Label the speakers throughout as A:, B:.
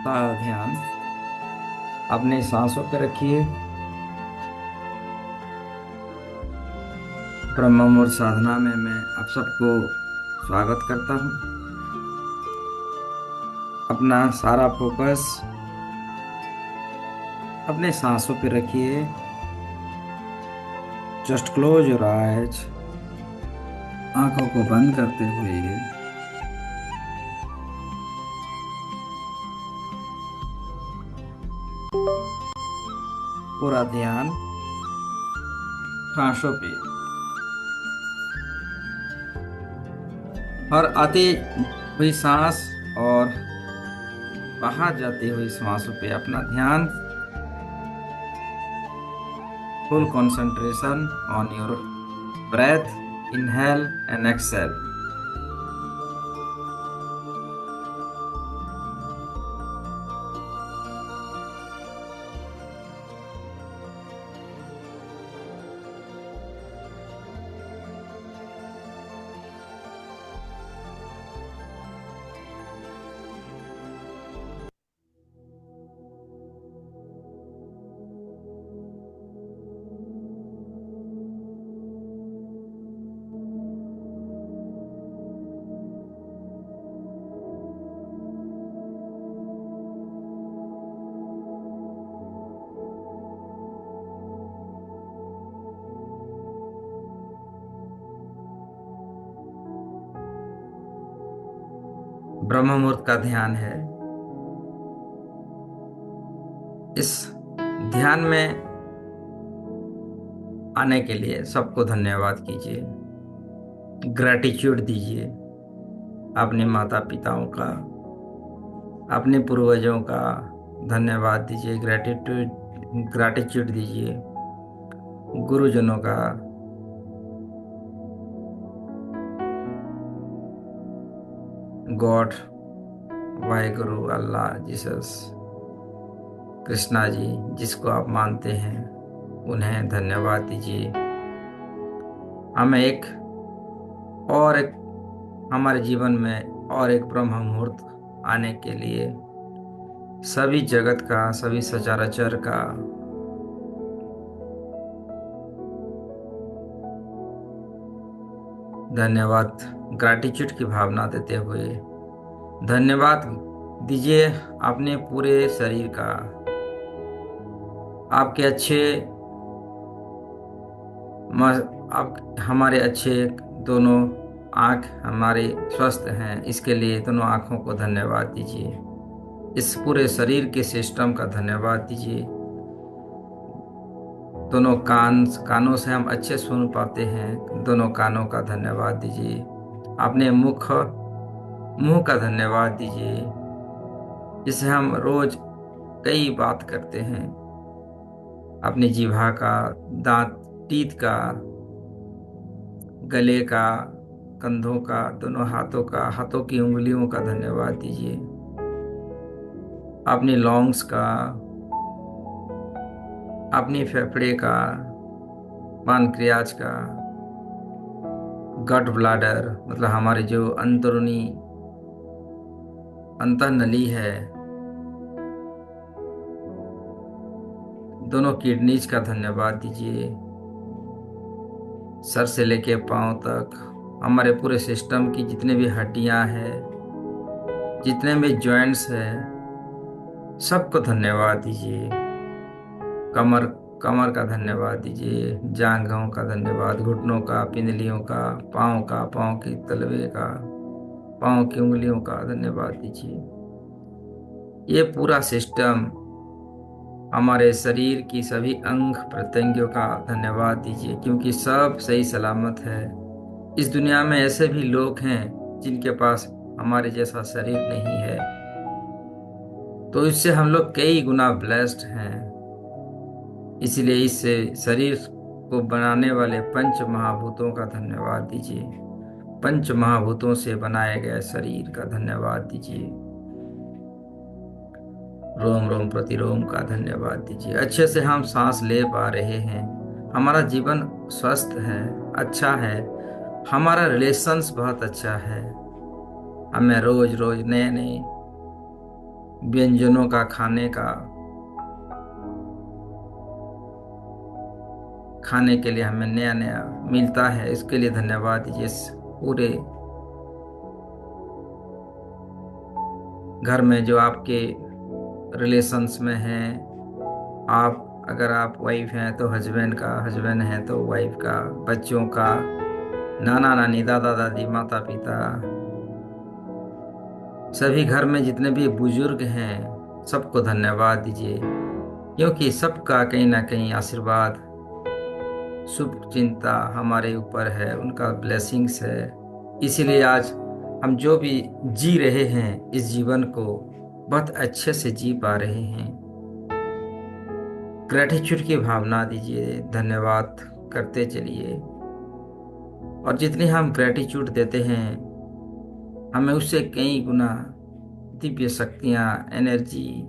A: का ध्यान अपने सांसों पे रखिए। ब्रह्म मुहूर्त साधना में मैं आप सबको स्वागत करता हूँ। अपना सारा फोकस अपने सांसों पे रखिए। Just close your eyes. आंखों को बंद करते हुए पूरा ध्यान सांसों पे और आती हुई सांस और बाहर जाती हुई सांसों पे अपना ध्यान। Full concentration on your breath, inhale and exhale. ब्रह्म मुहूर्त का ध्यान है। इस ध्यान में आने के लिए सबको धन्यवाद कीजिए। ग्रैटिट्यूड दीजिए अपने माता पिताओं का, अपने पूर्वजों का धन्यवाद दीजिए। ग्रैटिट्यूड ग्रैटिट्यूड दीजिए गुरुजनों का, गॉड, वाहेगुरु, अल्लाह, जीसस, कृष्णा जी, जिसको आप मानते हैं उन्हें धन्यवाद दीजिए। हमें एक हमारे जीवन में और एक ब्रह्म मुहूर्त आने के लिए सभी जगत का, सभी सचराचर का धन्यवाद, ग्रैटिट्यूड की भावना देते हुए धन्यवाद दीजिए अपने पूरे शरीर का। आपके अच्छे आप हमारे अच्छे दोनों आँख हमारे स्वस्थ हैं, इसके लिए दोनों आँखों को धन्यवाद दीजिए। इस पूरे शरीर के सिस्टम का धन्यवाद दीजिए। दोनों कानों से हम अच्छे सुन पाते हैं, दोनों कानों का धन्यवाद दीजिए। अपने मुंह का धन्यवाद दीजिए, जिसे हम रोज कई बात करते हैं। अपनी जीभा का, दांत, टीथ का, गले का, कंधों का, दोनों हाथों की उंगलियों का धन्यवाद दीजिए। अपनी लॉन्ग्स का, अपनी फेफड़े का, पानक्रियाज का, गट ब्लाडर मतलब हमारी जो अंदरूनी अंतःनली है, दोनों किडनीज का धन्यवाद दीजिए। सर से लेके पांव तक हमारे पूरे सिस्टम की जितने भी हड्डियां हैं, जितने भी जॉइंट्स हैं, सबको धन्यवाद दीजिए। कमर कमर का धन्यवाद दीजिए, जांघों का धन्यवाद, घुटनों का, पिंडलियों का, पाँव की तलवे का, पाँव की उंगलियों का धन्यवाद दीजिए। ये पूरा सिस्टम, हमारे शरीर की सभी अंग प्रत्यंगों का धन्यवाद दीजिए, क्योंकि सब सही सलामत है। इस दुनिया में ऐसे भी लोग हैं जिनके पास हमारे जैसा शरीर नहीं है, तो इससे हम लोग कई गुना ब्लेस्ड हैं। इसलिए इस शरीर को बनाने वाले पंच महाभूतों का धन्यवाद दीजिए। पंच महाभूतों से बनाए गए शरीर का धन्यवाद दीजिए। रोम रोम प्रतिरोम का धन्यवाद दीजिए। अच्छे से हम सांस ले पा रहे हैं, हमारा जीवन स्वस्थ है, अच्छा है, हमारा रिलेशंस बहुत अच्छा है। हमें रोज रोज नए नए व्यंजनों का खाने के लिए हमें नया नया मिलता है, इसके लिए धन्यवाद दीजिए। इस पूरे घर में जो आपके रिलेशंस में हैं, आप अगर आप वाइफ हैं तो हस्बैंड का, हस्बैंड है तो वाइफ का, बच्चों का, नाना नानी, दादा दादी, माता पिता, सभी घर में जितने भी बुजुर्ग हैं सबको धन्यवाद दीजिए, क्योंकि सबका कहीं ना कहीं आशीर्वाद, शुभ चिंता हमारे ऊपर है, उनका ब्लेसिंग्स है। इसीलिए आज हम जो भी जी रहे हैं इस जीवन को बहुत अच्छे से जी पा रहे हैं। ग्रेटिट्यूड की भावना दीजिए, धन्यवाद करते चलिए, और जितनी हम ग्रेटिट्यूड देते हैं हमें उससे कई गुना दिव्य शक्तियां, एनर्जी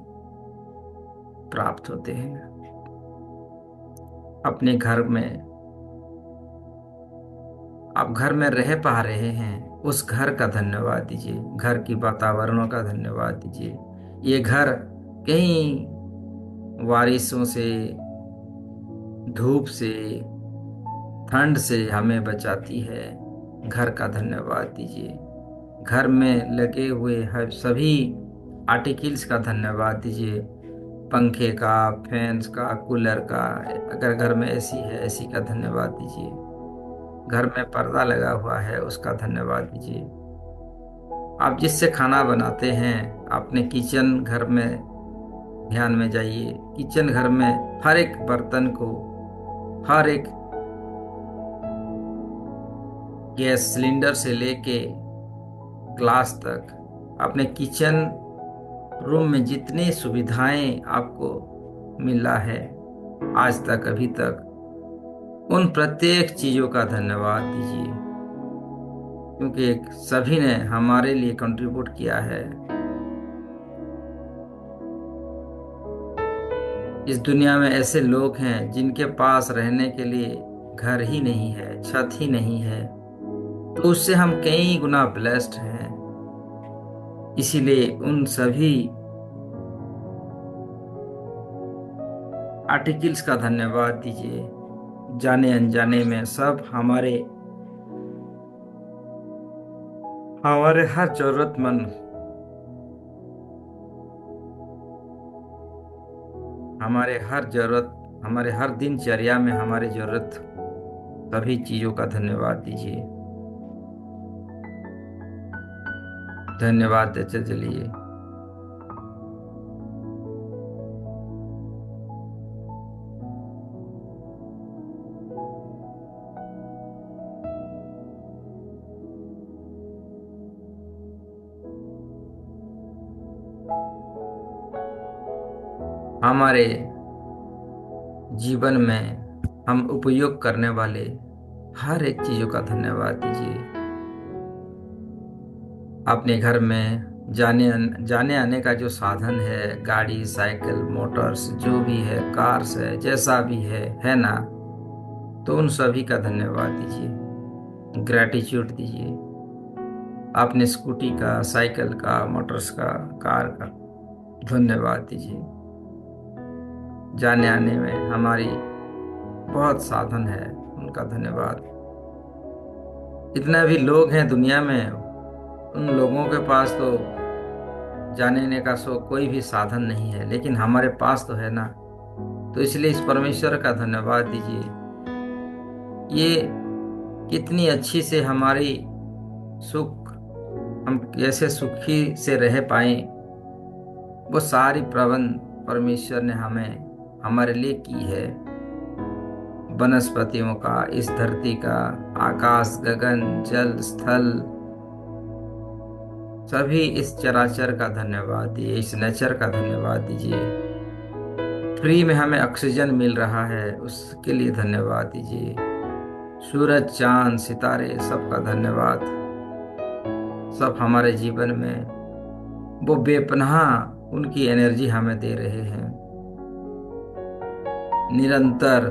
A: प्राप्त होते हैं। अपने घर में आप घर में रह पा रहे हैं, उस घर का धन्यवाद दीजिए, घर की वातावरणों का धन्यवाद दीजिए। ये घर कहीं बारिशों से, धूप से, ठंड से हमें बचाती है, घर का धन्यवाद दीजिए। घर में लगे हुए हर सभी आर्टिकल्स का धन्यवाद दीजिए, पंखे का, फैंस का, कूलर का, अगर घर में एसी है एसी का धन्यवाद दीजिए, घर में पर्दा लगा हुआ है उसका धन्यवाद दीजिए। आप जिससे खाना बनाते हैं अपने किचन घर में ध्यान में जाइए, किचन घर में हर एक बर्तन को, हर एक गैस सिलेंडर से लेके ग्लास तक, अपने किचन रूम में जितनी सुविधाएं आपको मिला है आज तक, अभी तक, उन प्रत्येक चीजों का धन्यवाद दीजिए, क्योंकि सभी ने हमारे लिए कंट्रीब्यूट किया है। इस दुनिया में ऐसे लोग हैं जिनके पास रहने के लिए घर ही नहीं है, छत ही नहीं है, तो उससे हम कई गुना ब्लेस्ड हैं। इसीलिए उन सभी आर्टिकल्स का धन्यवाद दीजिए। जाने अनजाने में सब हमारे हमारे हर जरूरतमंद, हमारे हर दिनचर्या में हमारी जरूरत सभी चीजों का धन्यवाद दीजिए। धन्यवाद देते चलिए। हमारे जीवन में हम उपयोग करने वाले हर एक चीजों का धन्यवाद दीजिए। अपने घर में जाने आने का जो साधन है, गाड़ी, साइकिल, मोटर्स, जो भी है, कार्स है, जैसा भी है ना, तो उन सभी का धन्यवाद दीजिए, ग्रेटिट्यूड दीजिए। अपने स्कूटी का, साइकिल का, मोटर्स का, कार का धन्यवाद दीजिए। जाने आने में हमारी बहुत साधन है, उनका धन्यवाद। इतने भी लोग हैं दुनिया में, उन लोगों के पास तो जाने आने का कोई भी साधन नहीं है, लेकिन हमारे पास तो है ना, तो इसलिए इस परमेश्वर का धन्यवाद दीजिए। ये कितनी अच्छी से हमारी सुख, हम कैसे सुखी से रह पाए, वो सारी प्रबंध परमेश्वर ने हमारे लिए की है। वनस्पतियों का, इस धरती का, आकाश, गगन, जल, स्थल, सभी इस चराचर का धन्यवाद दीजिए, इस नेचर का धन्यवाद दीजिए। फ्री में हमें ऑक्सीजन मिल रहा है, उसके लिए धन्यवाद दीजिए। सूरज, चांद, सितारे, सबका धन्यवाद। सब हमारे जीवन में वो बेपनाह उनकी एनर्जी हमें दे रहे हैं, निरंतर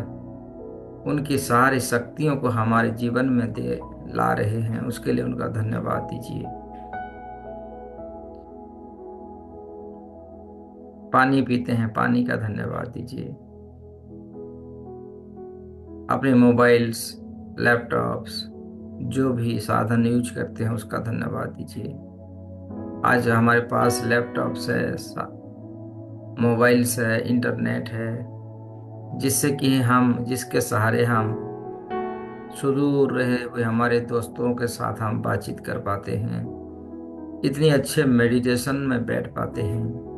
A: उनकी सारी शक्तियों को हमारे जीवन में दे ला रहे हैं, उसके लिए उनका धन्यवाद दीजिए। पानी पीते हैं, पानी का धन्यवाद दीजिए। अपने मोबाइल्स, लैपटॉप्स, जो भी साधन यूज करते हैं उसका धन्यवाद दीजिए। आज हमारे पास लैपटॉप्स है, मोबाइल्स है, इंटरनेट है, जिससे कि हम, जिसके सहारे हम सुदूर रहे हुए हमारे दोस्तों के साथ हम बातचीत कर पाते हैं, इतनी अच्छे मेडिटेशन में बैठ पाते हैं।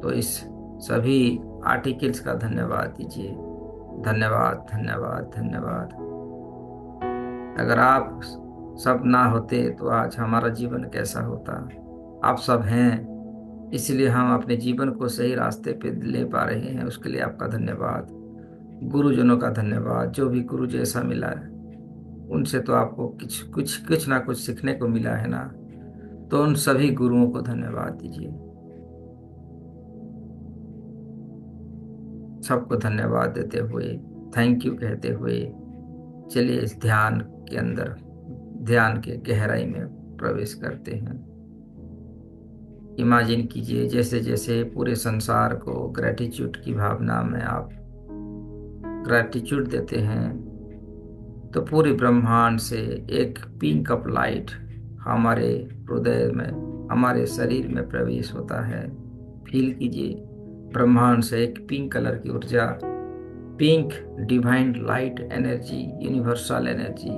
A: तो इस सभी आर्टिकल्स का धन्यवाद दीजिए। धन्यवाद, धन्यवाद, धन्यवाद। अगर आप सब ना होते तो आज हमारा जीवन कैसा होता। आप सब हैं, इसलिए हम अपने जीवन को सही रास्ते पे ले पा रहे हैं, उसके लिए आपका धन्यवाद। गुरुजनों का धन्यवाद, जो भी गुरु जैसा मिला है उनसे तो आपको कुछ कुछ कुछ ना कुछ सीखने को मिला है ना, तो उन सभी गुरुओं को धन्यवाद दीजिए। सबको धन्यवाद देते हुए, थैंक यू कहते हुए चलिए इस ध्यान के अंदर, ध्यान के गहराई में प्रवेश करते हैं। इमेजिन कीजिए जैसे जैसे पूरे संसार को ग्रेटिट्यूड की भावना में आप ग्रेटिट्यूड देते हैं, तो पूरे ब्रह्मांड से एक पिंक अप लाइट हमारे हृदय में, हमारे शरीर में प्रवेश होता है। फील कीजिए ब्रह्मांड से एक पिंक कलर की ऊर्जा, pink divine light energy, universal energy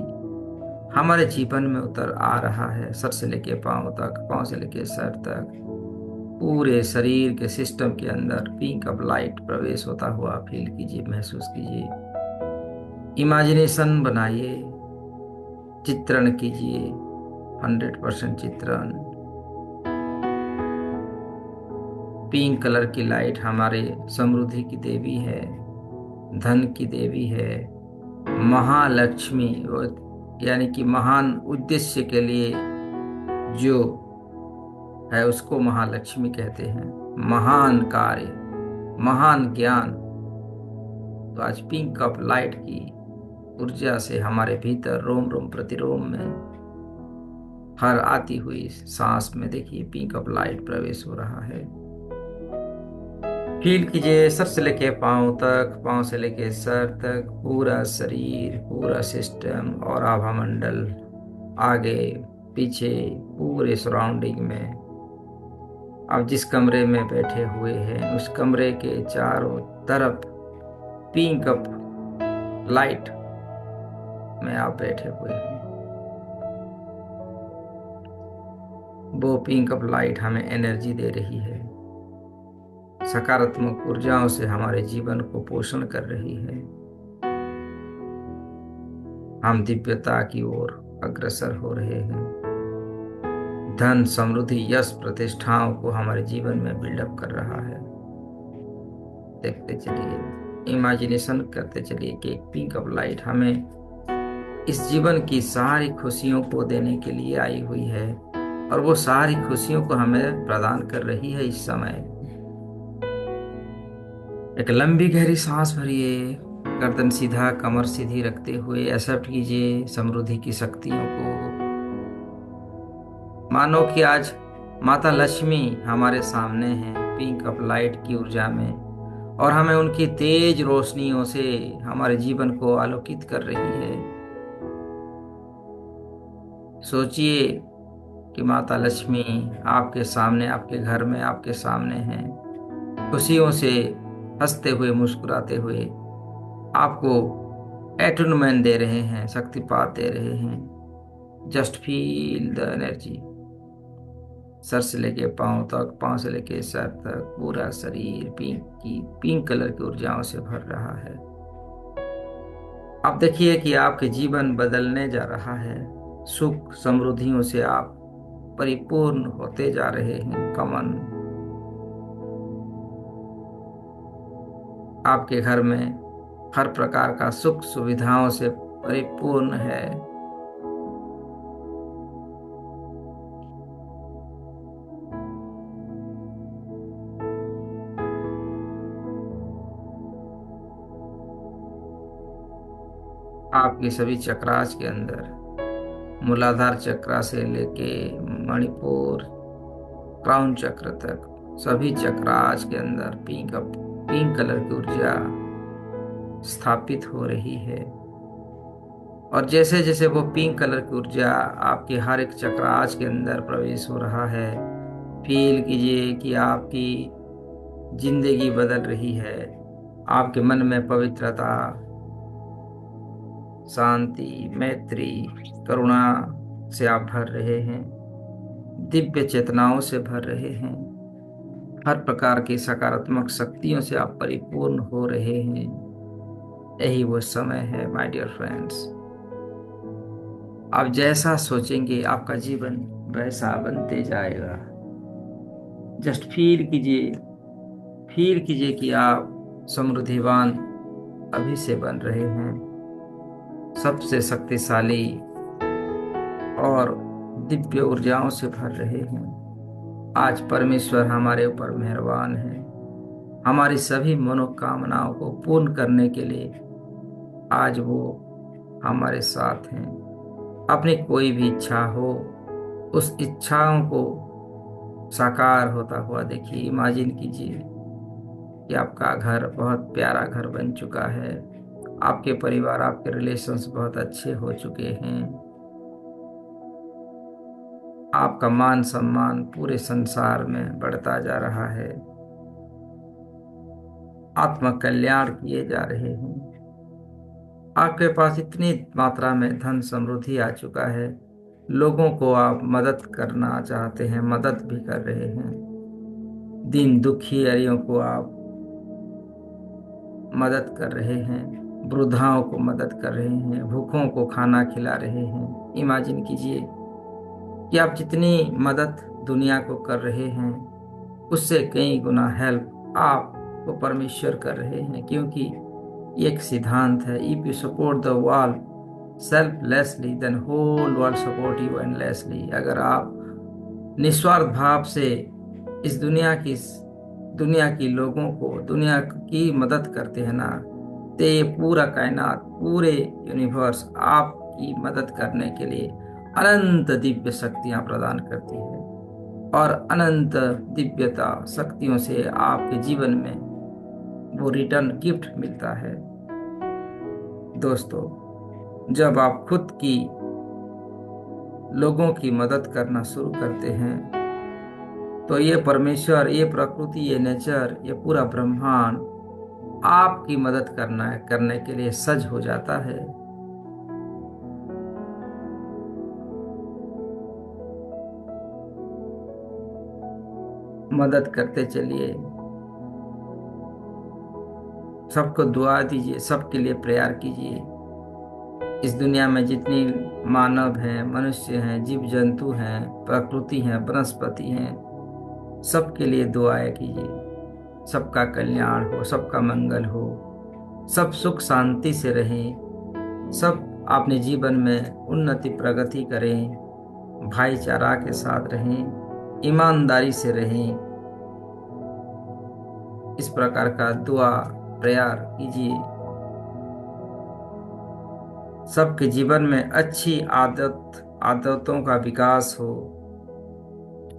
A: हमारे जीवन में उतर आ रहा है। सर से लेके पांव तक, पांव से लेके सर तक, पूरे शरीर के सिस्टम के अंदर पिंक अप लाइट प्रवेश होता हुआ फील कीजिए, महसूस कीजिए। इमेजिनेशन बनाइए, चित्रण कीजिए, 100% चित्रण। पिंक कलर की लाइट हमारे समृद्धि की देवी है, धन की देवी है, महालक्ष्मी, यानी कि महान उद्देश्य के लिए जो है उसको महालक्ष्मी कहते हैं। महान कार्य, महान ज्ञान। तो आज पिंक अप लाइट की ऊर्जा से हमारे भीतर रोम रोम प्रतिरोम में, हर आती हुई सांस में देखिए पिंक अप लाइट प्रवेश हो रहा है। फील कीजिए सर से लेके पांव तक, पांव से लेके सर तक, पूरा शरीर, पूरा सिस्टम और आभा मंडल, आगे पीछे पूरे सराउंडिंग में। आप जिस कमरे में बैठे हुए हैं उस कमरे के चारों तरफ पिंक अप लाइट में आप बैठे हुए हैं। वो पिंक अप लाइट हमें एनर्जी दे रही है, सकारात्मक ऊर्जाओं से हमारे जीवन को पोषण कर रही है। हम दिव्यता की ओर अग्रसर हो रहे हैं। धन, समृद्धि, यश, प्रतिष्ठाओं को हमारे जीवन में बिल्डअप कर रहा है। देखते चलिए, इमेजिनेशन करते चलिए कि एक पिंक अप लाइट हमें इस जीवन की सारी खुशियों को देने के लिए आई हुई है, और वो सारी खुशियों को हमें प्रदान कर रही है इस समय। एक लंबी गहरी सांस भरिए, गर्दन सीधा, कमर सीधी रखते हुए एक्सेप्ट कीजिए समृद्धि की शक्तियों को। मानो कि आज माता लक्ष्मी हमारे सामने हैं पिंक अप लाइट की ऊर्जा में, और हमें उनकी तेज रोशनियों से हमारे जीवन को आलोकित कर रही है। सोचिए कि माता लक्ष्मी आपके सामने, आपके घर में, आपके सामने हैं, खुशियों से हंसते हुए, मुस्कुराते हुए आपको एटुनमेंट दे रहे हैं, शक्तिपात दे रहे हैं। Just feel the energy. Sir से लेके पांव तक, पांव से लेके सर तक, पूरा शरीर पिंक कलर की ऊर्जाओं से भर रहा है। आप देखिए कि आपके जीवन बदलने जा रहा है। सुख समृद्धियों से आप परिपूर्ण होते जा रहे हैं। कमन आपके घर में हर प्रकार का सुख सुविधाओं से परिपूर्ण है। आपके सभी चक्रास के अंदर, मूलाधार चक्र से लेके मणिपुर, क्राउन चक्र तक सभी चक्रास के अंदर पिंक कलर की ऊर्जा स्थापित हो रही है। और जैसे जैसे वो पिंक कलर की ऊर्जा आपके हर एक चक्रास के अंदर प्रवेश हो रहा है, फील कीजिए कि आपकी जिंदगी बदल रही है। आपके मन में पवित्रता, शांति, मैत्री, करुणा से आप भर रहे हैं, दिव्य चेतनाओं से भर रहे हैं, हर प्रकार की सकारात्मक शक्तियों से आप परिपूर्ण हो रहे हैं। यही वो समय है माय डियर फ्रेंड्स। आप जैसा सोचेंगे आपका जीवन वैसा बनते जाएगा। जस्ट फील कीजिए कि आप समृद्धिवान अभी से बन रहे हैं, सबसे शक्तिशाली और दिव्य ऊर्जाओं से भर रहे हैं। आज परमेश्वर हमारे ऊपर मेहरबान है। हमारी सभी मनोकामनाओं को पूर्ण करने के लिए आज वो हमारे साथ हैं। अपनी कोई भी इच्छा हो, उस इच्छाओं को साकार होता हुआ देखिए। इमेजिन कीजिए कि आपका घर बहुत प्यारा घर बन चुका है, आपके परिवार, आपके रिलेशंस बहुत अच्छे हो चुके हैं, आपका मान सम्मान पूरे संसार में बढ़ता जा रहा है, आत्म कल्याण किए जा रहे हैं, आपके पास इतनी मात्रा में धन समृद्धि आ चुका है, लोगों को आप मदद करना चाहते हैं, मदद भी कर रहे हैं। दीन दुखियारियों को आप मदद कर रहे हैं, वृद्धाओं को मदद कर रहे हैं, भूखों को खाना खिला रहे हैं। इमेजिन कीजिए कि आप जितनी मदद दुनिया को कर रहे हैं, उससे कई गुना हेल्प आपको परमेश्वर कर रहे हैं। क्योंकि एक सिद्धांत है, if you support the world selflessly then whole world support you endlessly. अगर आप निस्वार्थ भाव से इस दुनिया की लोगों को, दुनिया की मदद करते हैं ना, तो ये पूरा कायनात, पूरे यूनिवर्स आपकी मदद करने के लिए अनंत दिव्य शक्तियां प्रदान करती है। और अनंत दिव्यता शक्तियों से आपके जीवन में वो रिटर्न गिफ्ट मिलता है। दोस्तों, जब आप खुद की लोगों की मदद करना शुरू करते हैं, तो ये परमेश्वर, ये प्रकृति, ये नेचर, ये पूरा ब्रह्मांड आपकी मदद करने के लिए सज हो जाता है। मदद करते चलिए, सबको दुआ दीजिए, सबके लिए प्रेयर कीजिए। इस दुनिया में जितनी मानव हैं, मनुष्य हैं, जीव जंतु हैं, प्रकृति हैं, वनस्पति हैं, सबके लिए दुआएं कीजिए। सबका कल्याण हो, सबका मंगल हो, सब सुख शांति से रहें, सब अपने जीवन में उन्नति प्रगति करें, भाईचारा के साथ रहें, ईमानदारी से रहें। इस प्रकार का दुआ प्रेयर कीजिए। सबके जीवन में अच्छी आदतों का विकास हो,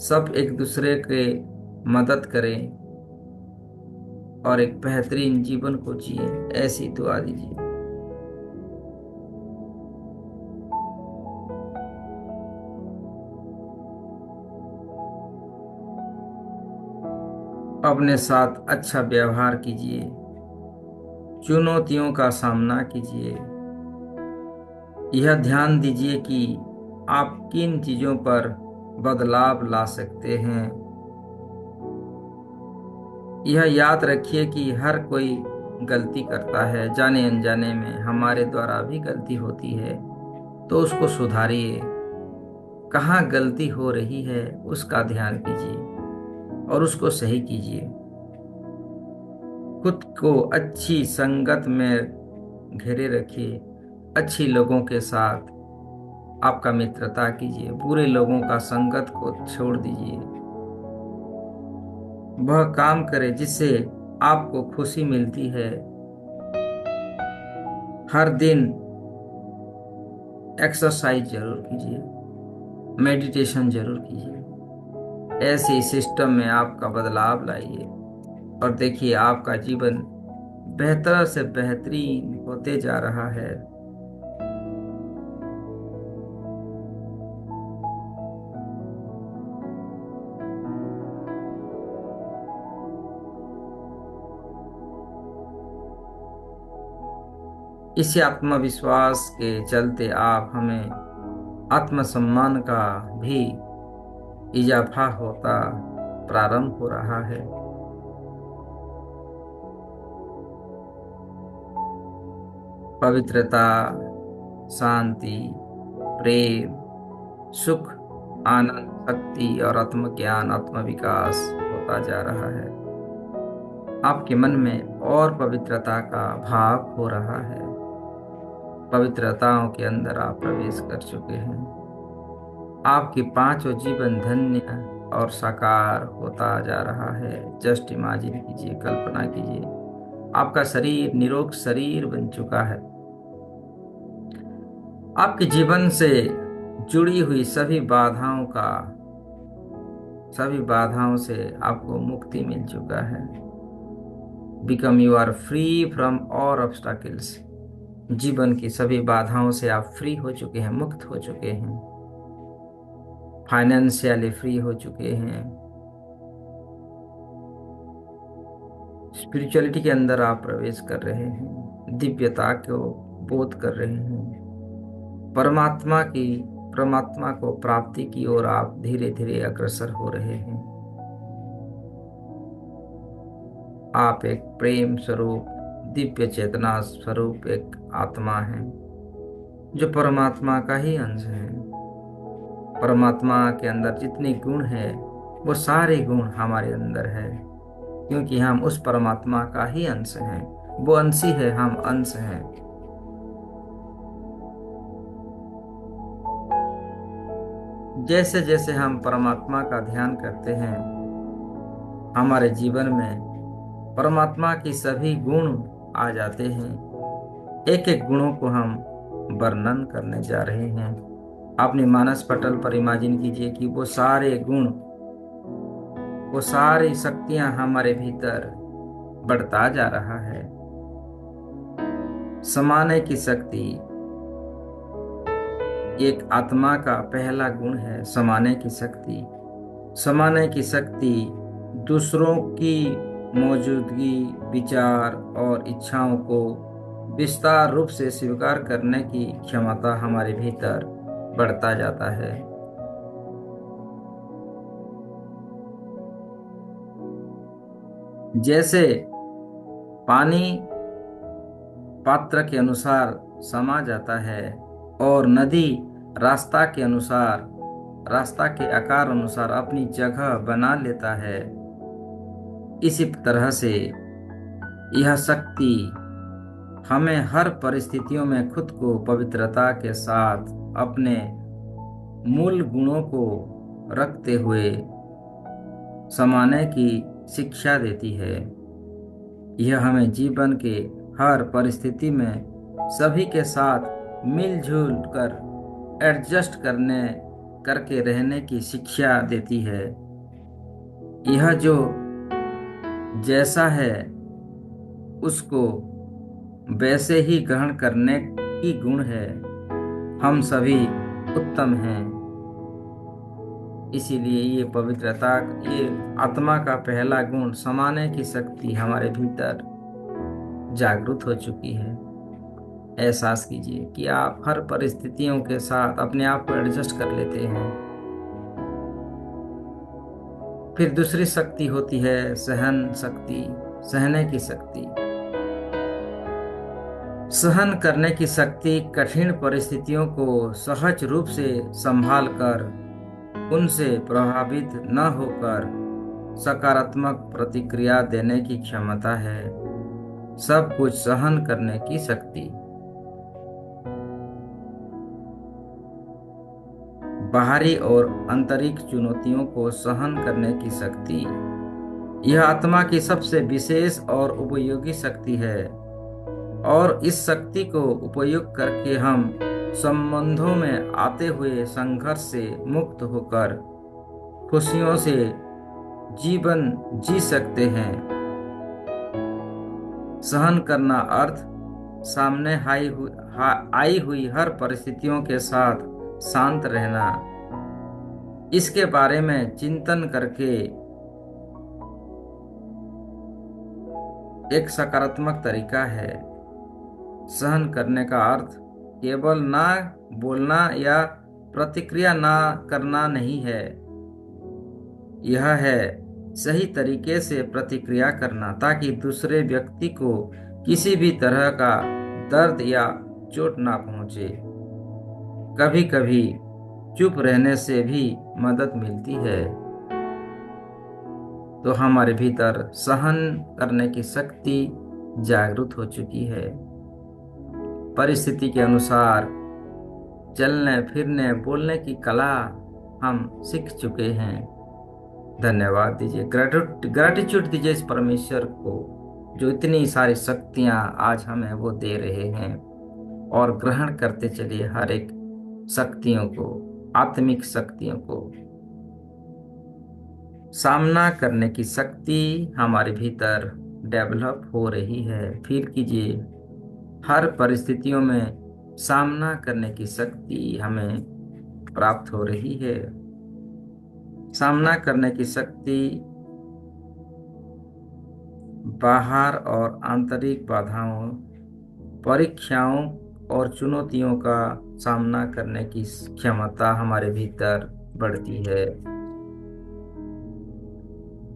A: सब एक दूसरे के मदद करें और एक बेहतरीन जीवन को जिए, ऐसी दुआ दीजिए। अपने साथ अच्छा व्यवहार कीजिए, चुनौतियों का सामना कीजिए। यह ध्यान दीजिए कि आप किन चीजों पर बदलाव ला सकते हैं। यह याद रखिए कि हर कोई गलती करता है, जाने अनजाने में हमारे द्वारा भी गलती होती है, तो उसको सुधारिए। कहाँ गलती हो रही है उसका ध्यान कीजिए और उसको सही कीजिए। खुद को अच्छी संगत में घेरे रखिए, अच्छी लोगों के साथ आपका मित्रता कीजिए, बुरे लोगों का संगत को छोड़ दीजिए। वह काम करे जिससे आपको खुशी मिलती है। हर दिन एक्सरसाइज जरूर कीजिए, मेडिटेशन जरूर कीजिए। ऐसे सिस्टम में आपका बदलाव लाइए और देखिए आपका जीवन बेहतर से बेहतरीन होते जा रहा है। इसी आत्मविश्वास के चलते आप हमें आत्मसम्मान का भी इजाफा होता प्रारंभ हो रहा है। पवित्रता, शांति, प्रेम, सुख, आनंद, शक्ति और आत्मज्ञान, आत्मविकास होता जा रहा है। आपके मन में और पवित्रता का भाव हो रहा है। पवित्रताओं के अंदर आप प्रवेश कर चुके हैं। आपके पांचों जीवन धन्य और साकार होता जा रहा है। जस्ट इमेजिन कीजिए, कल्पना कीजिए, आपका शरीर निरोग शरीर बन चुका है। आपके जीवन से जुड़ी हुई सभी बाधाओं से आपको मुक्ति मिल चुका है। Become you are free from all obstacles. जीवन की सभी बाधाओं से आप फ्री हो चुके हैं, मुक्त हो चुके हैं, फाइनेंशियली फ्री हो चुके हैं। स्पिरिचुअलिटी के अंदर आप प्रवेश कर रहे हैं, दिव्यता को बोध कर रहे हैं, परमात्मा को प्राप्ति की ओर आप धीरे धीरे अग्रसर हो रहे हैं। आप एक प्रेम स्वरूप, दिव्य चेतना स्वरूप एक आत्मा है जो परमात्मा का ही अंश है। परमात्मा के अंदर जितने गुण है वो सारे गुण हमारे अंदर है, क्योंकि हम उस परमात्मा का ही अंश हैं। वो अंशी है, हम अंश हैं। जैसे जैसे हम परमात्मा का ध्यान करते हैं, हमारे जीवन में परमात्मा की सभी गुण आ जाते हैं। एक एक गुणों को हम वर्णन करने जा रहे हैं। अपने मानस पटल पर इमेजिन कीजिए कि वो सारे गुण, वो सारी शक्तियां हमारे भीतर बढ़ता जा रहा है। समाने की शक्ति एक आत्मा का पहला गुण है। समाने की शक्ति दूसरों की मौजूदगी, विचार और इच्छाओं को विस्तार रूप से स्वीकार करने की क्षमता हमारे भीतर बढ़ता जाता है। जैसे पानी पात्र के अनुसार समा जाता है और नदी रास्ता के आकार अनुसार अपनी जगह बना लेता है, इसी तरह से यह शक्ति हमें हर परिस्थितियों में खुद को पवित्रता के साथ अपने मूल गुणों को रखते हुए समाने की शिक्षा देती है। यह हमें जीवन के हर परिस्थिति में सभी के साथ मिलजुल कर एडजस्ट करके रहने की शिक्षा देती है। यह जो जैसा है उसको वैसे ही ग्रहण करने की गुण है। हम सभी उत्तम हैं, इसीलिए ये पवित्रता, ये आत्मा का पहला गुण समाने की शक्ति हमारे भीतर जागृत हो चुकी है। एहसास कीजिए कि आप हर परिस्थितियों के साथ अपने आप को एडजस्ट कर लेते हैं। फिर दूसरी शक्ति होती है सहने की शक्ति। सहन करने की शक्ति कठिन परिस्थितियों को सहज रूप से संभाल कर उनसे प्रभावित न होकर सकारात्मक प्रतिक्रिया देने की क्षमता है। सब कुछ सहन करने की शक्ति। बाहरी और आंतरिक चुनौतियों को सहन करने की शक्ति, यह आत्मा की सबसे विशेष और उपयोगी शक्ति है, और इस शक्ति को उपयोग करके हम संबंधों में आते हुए संघर्ष से मुक्त होकर खुशियों से जीवन जी सकते हैं। सहन करना अर्थ सामने आई हुई हर परिस्थितियों के साथ शांत रहना। इसके बारे में चिंतन करके एक सकारात्मक तरीका है। सहन करने का अर्थ केवल ना बोलना या प्रतिक्रिया ना करना नहीं है। यह है सही तरीके से प्रतिक्रिया करना ताकि दूसरे व्यक्ति को किसी भी तरह का दर्द या चोट ना पहुंचे। कभी कभी चुप रहने से भी मदद मिलती है। तो हमारे भीतर सहन करने की शक्ति जागृत हो चुकी है। परिस्थिति के अनुसार चलने फिरने बोलने की कला हम सीख चुके हैं। धन्यवाद दीजिए, ग्रेटिट्यूड दीजिए इस परमेश्वर को जो इतनी सारी शक्तियां आज हमें वो दे रहे हैं। और ग्रहण करते चलिए हर एक शक्तियों को, आत्मिक शक्तियों को। सामना करने की शक्ति हमारे भीतर डेवलप हो रही है। फील कीजिए, हर परिस्थितियों में सामना करने की शक्ति हमें प्राप्त हो रही है। सामना करने की शक्ति बाहर और आंतरिक बाधाओं, परीक्षाओं और चुनौतियों का सामना करने की क्षमता हमारे भीतर बढ़ती है।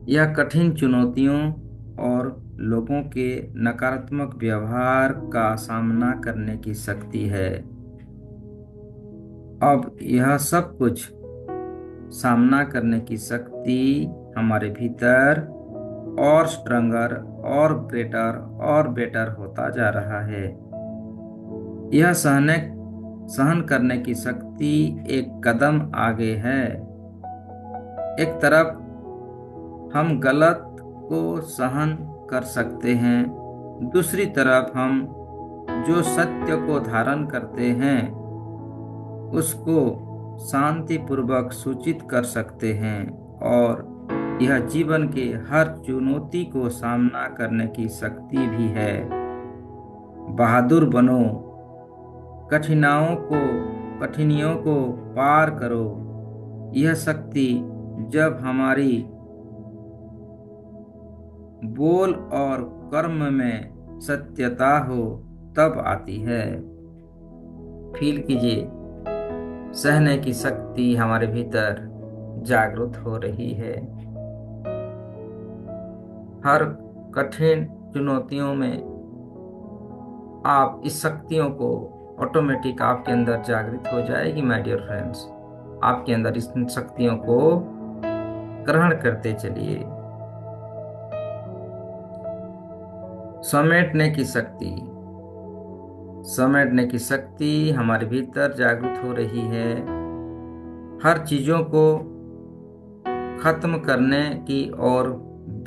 A: यह कठिन चुनौतियों और लोगों के नकारात्मक व्यवहार का सामना करने की शक्ति है। अब यह सब कुछ सामना करने की शक्ति हमारे भीतर और स्ट्रॉन्गर और ग्रेटर और बेटर होता जा रहा है। यह सहन करने की शक्ति एक कदम आगे है। एक तरफ हम गलत को सहन कर सकते हैं, दूसरी तरफ हम जो सत्य को धारण करते हैं उसको शांतिपूर्वक सूचित कर सकते हैं। और यह जीवन के हर चुनौती को सामना करने की शक्ति भी है। बहादुर बनो, कठिनाइयों को पार करो। यह शक्ति जब हमारी बोल और कर्म में सत्यता हो तब आती है। फील कीजिए, सहने की शक्ति हमारे भीतर जागृत हो रही है। हर कठिन चुनौतियों में आप इस शक्तियों को ऑटोमेटिक आपके अंदर जागृत हो जाएगी। माय डियर फ्रेंड्स, आपके अंदर इस शक्तियों को ग्रहण करते चलिए। समेटने की शक्ति हमारे भीतर जागृत हो रही है। हर चीजों को खत्म करने की और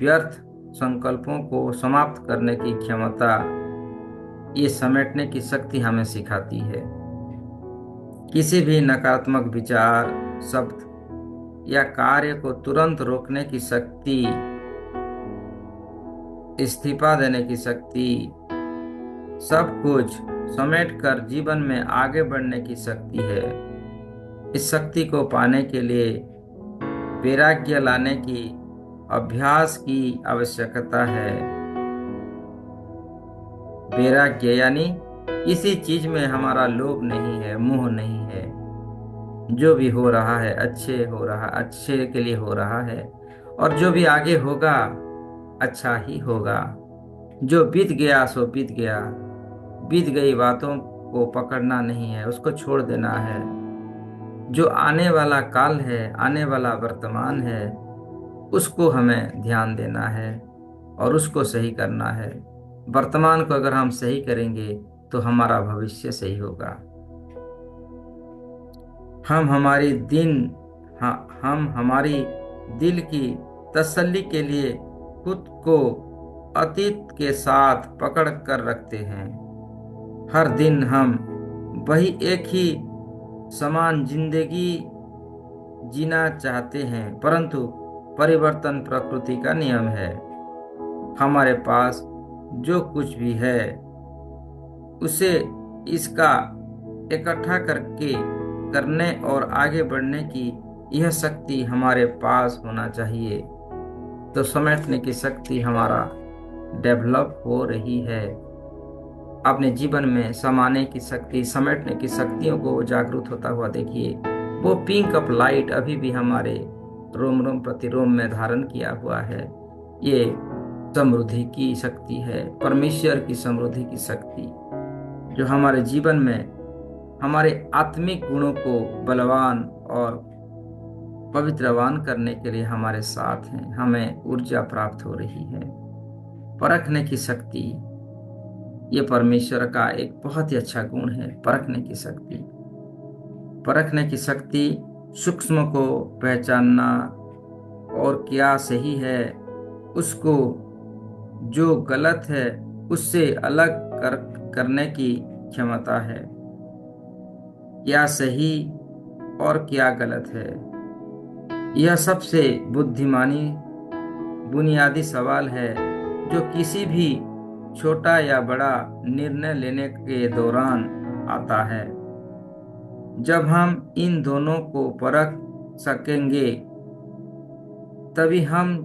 A: व्यर्थ संकल्पों को समाप्त करने की क्षमता ये समेटने की शक्ति हमें सिखाती है। किसी भी नकारात्मक विचार, शब्द या कार्य को तुरंत रोकने की शक्ति, इस्तीफा देने की शक्ति, सब कुछ समेटकर जीवन में आगे बढ़ने की शक्ति है। इस शक्ति को पाने के लिए वैराग्य लाने की अभ्यास की आवश्यकता है। वैराग्य यानी किसी चीज में हमारा लोभ नहीं है, मोह नहीं है। जो भी हो रहा है अच्छे के लिए हो रहा है, और जो भी आगे होगा अच्छा ही होगा। जो बीत गया सो बीत गया। बीत गई बातों को पकड़ना नहीं है, उसको छोड़ देना है। जो आने वाला काल है, आने वाला वर्तमान है, उसको हमें ध्यान देना है और उसको सही करना है। वर्तमान को अगर हम सही करेंगे तो हमारा भविष्य सही होगा। हम हमारी दिल की तसल्ली के लिए खुद को अतीत के साथ पकड़ कर रखते हैं। हर दिन हम वही एक ही समान जिंदगी जीना चाहते हैं, परंतु परिवर्तन प्रकृति का नियम है। हमारे पास जो कुछ भी है उसे इसका इकट्ठा करके करने और आगे बढ़ने की यह शक्ति हमारे पास होना चाहिए। तो समेटने की शक्ति हमारा डेवलप हो रही है। अपने जीवन में समाने की शक्ति, समेटने की शक्तियों को जागृत होता हुआ देखिए। वो पिंक अप लाइट अभी भी हमारे रोम रोम प्रतिरोम में धारण किया हुआ है। ये समृद्धि की शक्ति है, परमेश्वर की समृद्धि की शक्ति, जो हमारे जीवन में हमारे आत्मिक गुणों को बलवान और पवित्रवान करने के लिए हमारे साथ हैं। हमें ऊर्जा प्राप्त हो रही है। परखने की शक्ति, ये परमेश्वर का एक बहुत ही अच्छा गुण है। परखने की शक्ति, परखने की शक्ति, सूक्ष्म को पहचानना और क्या सही है, उसको जो गलत है उससे अलग करने की क्षमता है। क्या सही और क्या गलत है, यह सबसे बुद्धिमानी बुनियादी सवाल है जो किसी भी छोटा या बड़ा निर्णय लेने के दौरान आता है। जब हम इन दोनों को परख सकेंगे तभी हम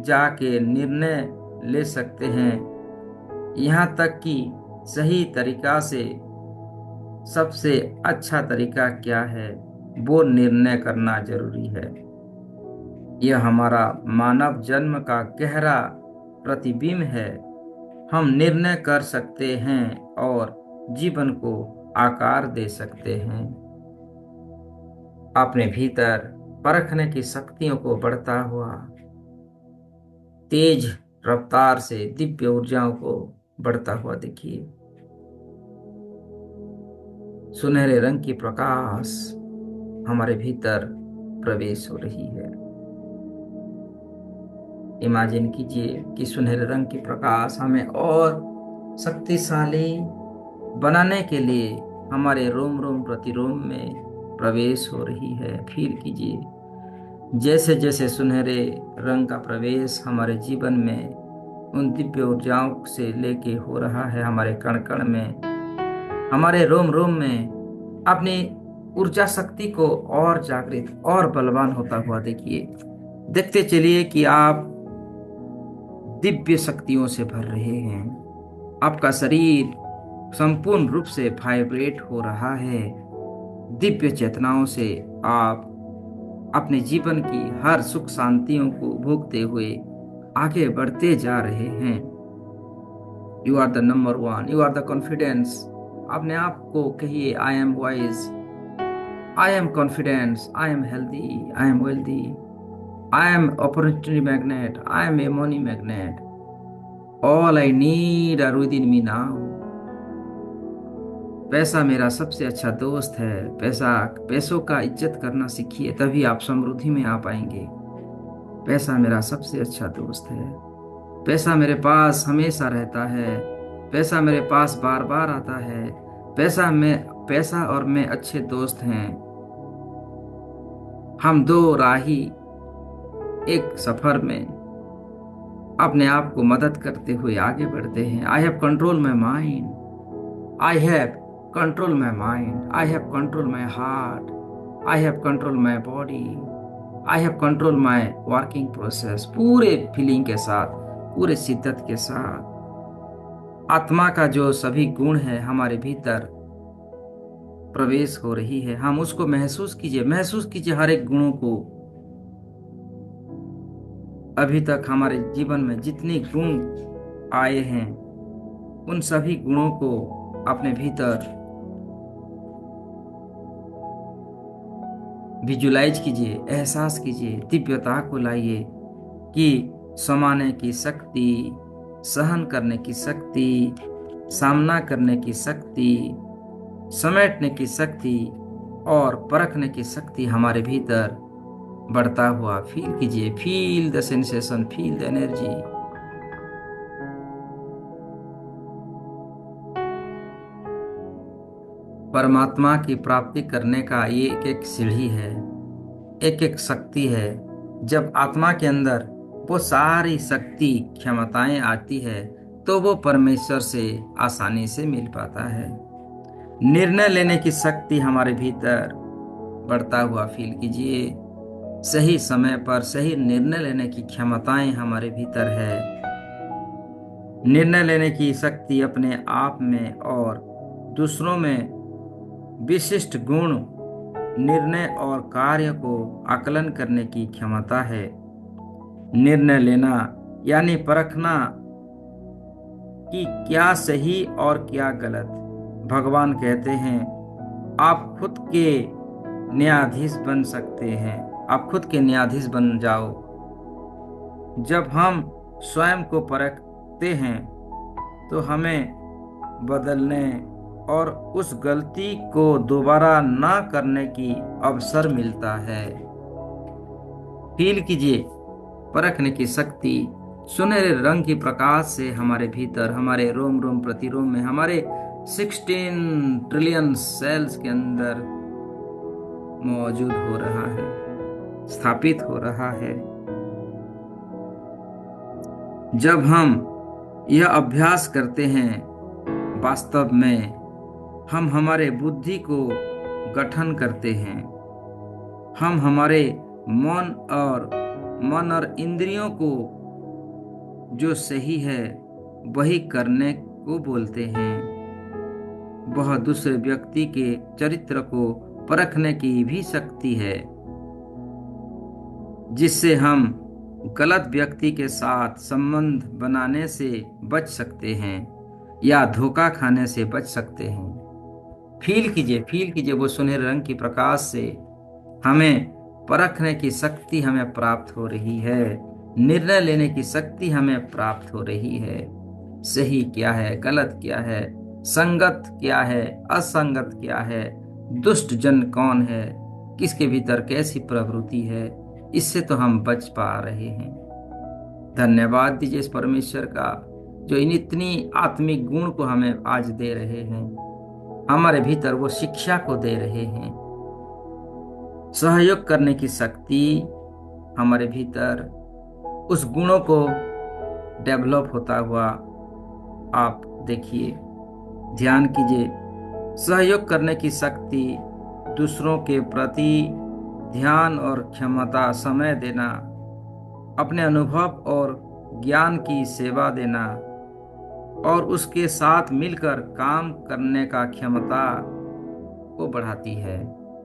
A: जाके निर्णय ले सकते हैं। यहाँ तक कि सही तरीका से सबसे अच्छा तरीका क्या है वो निर्णय करना जरूरी है। यह हमारा मानव जन्म का गहरा प्रतिबिंब है। हम निर्णय कर सकते हैं और जीवन को आकार दे सकते हैं। अपने भीतर परखने की शक्तियों को बढ़ता हुआ, तेज रफ्तार से दिव्य ऊर्जाओं को बढ़ता हुआ देखिए। सुनहरे रंग की प्रकाश हमारे भीतर प्रवेश हो रही है। इमेजिन कीजिए कि सुनहरे रंग की प्रकाश हमें और शक्तिशाली बनाने के लिए हमारे रोम रोम प्रतिरोम में प्रवेश हो रही है। फील कीजिए जैसे जैसे सुनहरे रंग का प्रवेश हमारे जीवन में उन दिव्य ऊर्जाओं से लेके हो रहा है, हमारे कण कण में, हमारे रोम रोम में, अपनी ऊर्जा शक्ति को और जागृत और बलवान होता हुआ देखिए। देखते चलिए कि आप दिव्य शक्तियों से भर रहे हैं। आपका शरीर संपूर्ण रूप से वाइब्रेट हो रहा है। दिव्य चेतनाओं से आप अपने जीवन की हर सुख शांतियों को भोगते हुए आगे बढ़ते जा रहे हैं। You are the number one, you are the confidence. अपने आप को कहिए, I am wise, I am confidence, I am healthy, I am wealthy, I am opportunity magnet, I am a money magnet, all I need are within me now. पैसा मेरा सबसे अच्छा दोस्त है। पैसों का इज्जत करना सीखिए, तभी आप समृद्धि में आ पाएंगे। पैसा मेरा सबसे अच्छा दोस्त है। पैसा मेरे पास हमेशा रहता है। पैसा मेरे पास बार बार आता है। पैसा और मैं अच्छे दोस्त हैं। हम दो राही एक सफर में अपने आप को मदद करते हुए आगे बढ़ते हैं। I have control my mind, I have control my mind, I have control my heart, I have control my body, I have control my working process। पूरे फीलिंग के साथ, पूरे शिद्दत के साथ आत्मा का जो सभी गुण है हमारे भीतर प्रवेश हो रही है। हम उसको महसूस कीजिए, महसूस कीजिए हर एक गुणों को। अभी तक हमारे जीवन में जितने गुण आए हैं उन सभी गुणों को अपने भीतर विजुलाइज कीजिए, एहसास कीजिए, दिव्यता को लाइए कि समाने की शक्ति, सहन करने की शक्ति, सामना करने की शक्ति, समेटने की शक्ति और परखने की शक्ति हमारे भीतर बढ़ता हुआ फील कीजिए। Feel the sensation, feel the energy. परमात्मा की प्राप्ति करने का ये एक एक सीढ़ी है। एक एक शक्ति है। जब आत्मा के अंदर वो सारी शक्ति क्षमताएं आती है तो वो परमेश्वर से आसानी से मिल पाता है। निर्णय लेने की शक्ति हमारे भीतर बढ़ता हुआ फील कीजिए। सही समय पर सही निर्णय लेने की क्षमताएं हमारे भीतर है। निर्णय लेने की शक्ति अपने आप में और दूसरों में विशिष्ट गुण, निर्णय और कार्य को आकलन करने की क्षमता है। निर्णय लेना यानी परखना कि क्या सही और क्या गलत। भगवान कहते हैं आप खुद के न्यायाधीश बन सकते हैं, आप खुद के न्यायाधीश बन जाओ। जब हम स्वयं को परखते हैं तो हमें बदलने और उस गलती को दोबारा ना करने की अवसर मिलता है। फील कीजिए, परखने की शक्ति सुनहरे रंग की प्रकाश से हमारे भीतर, हमारे रोम रोम प्रतिरोम में, हमारे 16 ट्रिलियन सेल्स के अंदर मौजूद हो रहा है, स्थापित हो रहा है। जब हम यह अभ्यास करते हैं, वास्तव में हम हमारे बुद्धि को गठन करते हैं। हम हमारे मन और इंद्रियों को जो सही है वही करने को बोलते हैं। वह दूसरे व्यक्ति के चरित्र को परखने की भी शक्ति है, जिससे हम गलत व्यक्ति के साथ संबंध बनाने से बच सकते हैं या धोखा खाने से बच सकते हैं। फील कीजिए वो सुनहरे रंग की प्रकाश से हमें परखने की शक्ति हमें प्राप्त हो रही है। निर्णय लेने की शक्ति हमें प्राप्त हो रही है। सही क्या है, गलत क्या है, संगत क्या है, असंगत क्या है, दुष्ट जन कौन है, किसके भीतर कैसी प्रवृत्ति है, इससे तो हम बच पा रहे हैं। धन्यवाद दीजिए इस परमेश्वर का जो इन इतनी आत्मिक गुण को हमें आज दे रहे हैं, हमारे भीतर वो शिक्षा को दे रहे हैं। सहयोग करने की शक्ति हमारे भीतर उस गुणों को डेवलप होता हुआ आप देखिए, ध्यान कीजिए। सहयोग करने की शक्ति, दूसरों के प्रति ध्यान और क्षमता, समय देना, अपने अनुभव और ज्ञान की सेवा देना और उसके साथ मिलकर काम करने का क्षमता को बढ़ाती है।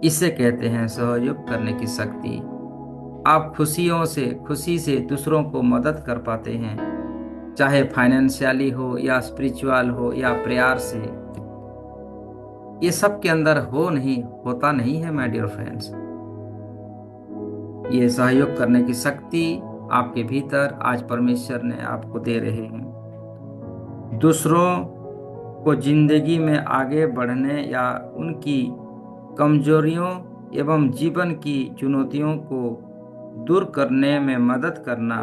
A: इसे कहते हैं सहयोग करने की शक्ति। आप खुशी से दूसरों को मदद कर पाते हैं, चाहे फाइनेंशियली हो या स्पिरिचुअल हो या प्रेयर से। ये सब के अंदर होता नहीं है माय डियर फ्रेंड्स। ये सहयोग करने की शक्ति आपके भीतर आज परमेश्वर ने आपको दे रहे हैं। दूसरों को जिंदगी में आगे बढ़ने या उनकी कमजोरियों एवं जीवन की चुनौतियों को दूर करने में मदद करना,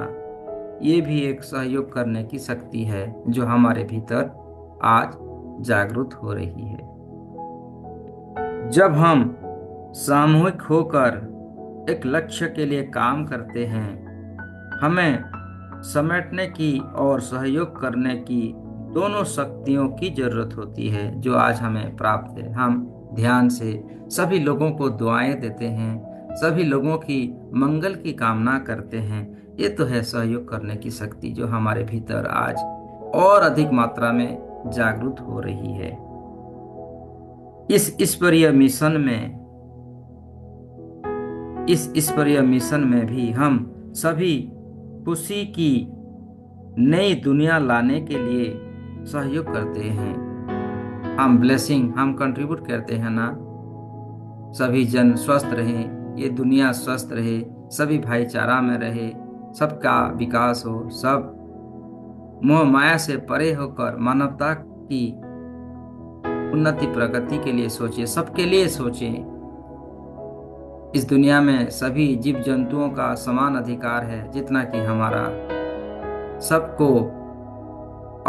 A: ये भी एक सहयोग करने की शक्ति है जो हमारे भीतर आज जागृत हो रही है। जब हम सामूहिक होकर एक लक्ष्य के लिए काम करते हैं, हमें समेटने की और सहयोग करने की दोनों शक्तियों की जरूरत होती है जो आज हमें प्राप्त है। हम ध्यान से सभी लोगों को दुआएं देते हैं, सभी लोगों की मंगल की कामना करते हैं। ये तो है सहयोग करने की शक्ति जो हमारे भीतर आज और अधिक मात्रा में जागृत हो रही है। इस ईश्वरीय मिशन में भी हम सभी खुशी की नई दुनिया लाने के लिए सहयोग करते हैं। हम कंट्रीब्यूट करते हैं ना। सभी जन स्वस्थ रहें, ये दुनिया स्वस्थ रहे, सभी भाईचारा में रहे, सबका विकास हो, सब मोह माया से परे होकर मानवता की उन्नति प्रगति के लिए सोचे, सबके लिए सोचे। इस दुनिया में सभी जीव जंतुओं का समान अधिकार है, जितना कि हमारा। सबको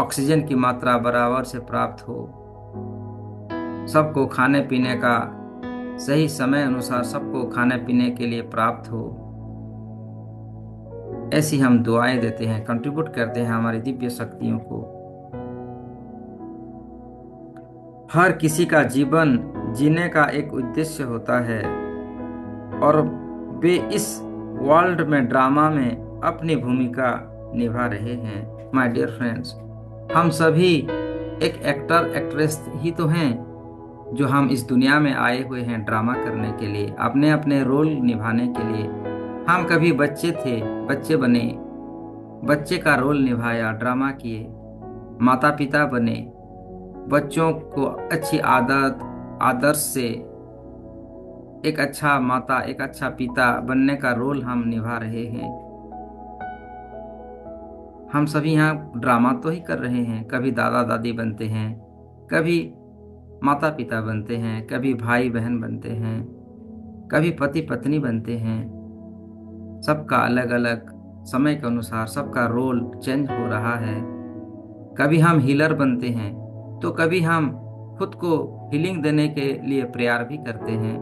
A: ऑक्सीजन की मात्रा बराबर से प्राप्त हो, सबको खाने पीने का सही समय अनुसार सबको खाने पीने के लिए प्राप्त हो, ऐसी हम दुआएं देते हैं, कंट्रीब्यूट करते हैं हमारी दिव्य शक्तियों को। हर किसी का जीवन जीने का एक उद्देश्य होता है और वे इस वर्ल्ड में, ड्रामा में अपनी भूमिका निभा रहे हैं। माय डियर फ्रेंड्स, हम सभी एक एक्टर एक्ट्रेस ही तो हैं, जो हम इस दुनिया में आए हुए हैं ड्रामा करने के लिए, अपने अपने रोल निभाने के लिए। हम कभी बच्चे थे, बच्चे बने, बच्चे का रोल निभाया, ड्रामा किए, माता पिता बने, बच्चों को अच्छी आदत आदर्श से एक अच्छा माता, एक अच्छा पिता बनने का रोल हम निभा रहे हैं। हम सभी यहाँ ड्रामा तो ही कर रहे हैं, कभी दादा दादी बनते हैं, कभी माता पिता बनते हैं, कभी भाई बहन बनते हैं, कभी पति पत्नी बनते हैं। सबका अलग अलग समय के अनुसार सबका रोल चेंज हो रहा है। कभी हम हीलर बनते हैं, तो कभी हम खुद को हीलिंग देने के लिए प्रेयर भी करते हैं।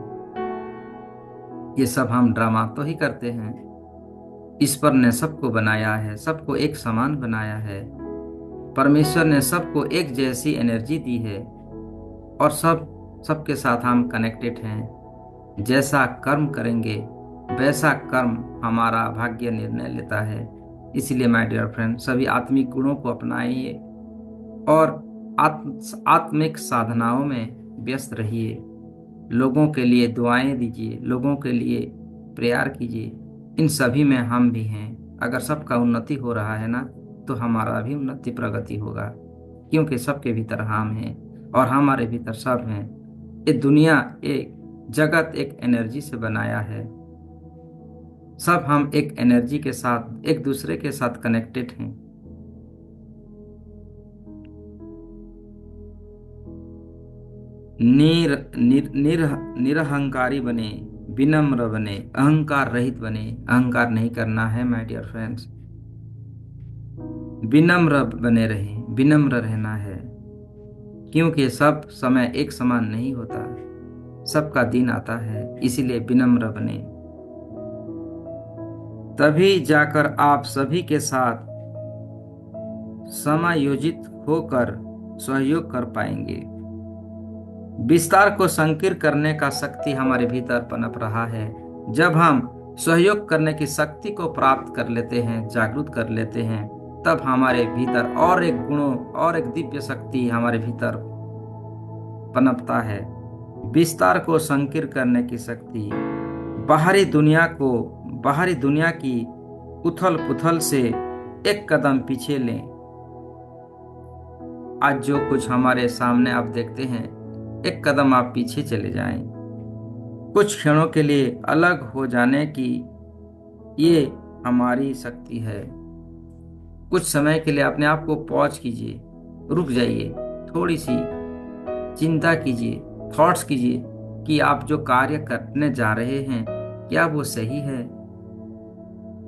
A: ये सब हम ड्रामा तो ही करते हैं। ईश्वर ने सबको बनाया है, सबको एक समान बनाया है। परमेश्वर ने सबको एक जैसी एनर्जी दी है और सबके साथ हम कनेक्टेड हैं। जैसा कर्म करेंगे वैसा कर्म हमारा भाग्य निर्णय लेता है। इसलिए माय डियर फ्रेंड, सभी आत्मिक गुणों को अपनाइए और आत्मिक साधनाओं में व्यस्त रहिए। लोगों के लिए दुआएं दीजिए, लोगों के लिए प्रेयर कीजिए। इन सभी में हम भी हैं। अगर सबका उन्नति हो रहा है ना, तो हमारा भी उन्नति प्रगति होगा, क्योंकि सबके भीतर हम हैं और हमारे भीतर सब हैं। ये दुनिया, एक जगत एक एनर्जी से बनाया है। सब हम एक एनर्जी के साथ, एक दूसरे के साथ कनेक्टेड हैं। निरहंकारी बने, विनम्र बने, अहंकार रहित बने। अहंकार नहीं करना है माय डियर फ्रेंड्स। विनम्र बने रहें, विनम्र रहना है, क्योंकि सब समय एक समान नहीं होता, सबका दिन आता है। इसीलिए विनम्र बने, तभी जाकर आप सभी के साथ समायोजित होकर सहयोग कर पाएंगे। विस्तार को संकीर्ण करने का शक्ति हमारे भीतर पनप रहा है। जब हम सहयोग करने की शक्ति को प्राप्त कर लेते हैं, जागरूक कर लेते हैं, तब हमारे भीतर और एक गुणों और एक दिव्य शक्ति हमारे भीतर पनपता है। विस्तार को संकीर्ण करने की शक्ति, बाहरी दुनिया की उथल पुथल से एक कदम पीछे लें। आज जो कुछ हमारे सामने आप देखते हैं, एक कदम आप पीछे चले जाएं। कुछ क्षणों के लिए अलग हो जाने की ये हमारी शक्ति है। कुछ समय के लिए अपने आप को पॉज कीजिए, रुक जाइए, थोड़ी सी चिंता कीजिए, थॉट्स कीजिए कि आप जो कार्य करने जा रहे हैं क्या वो सही है।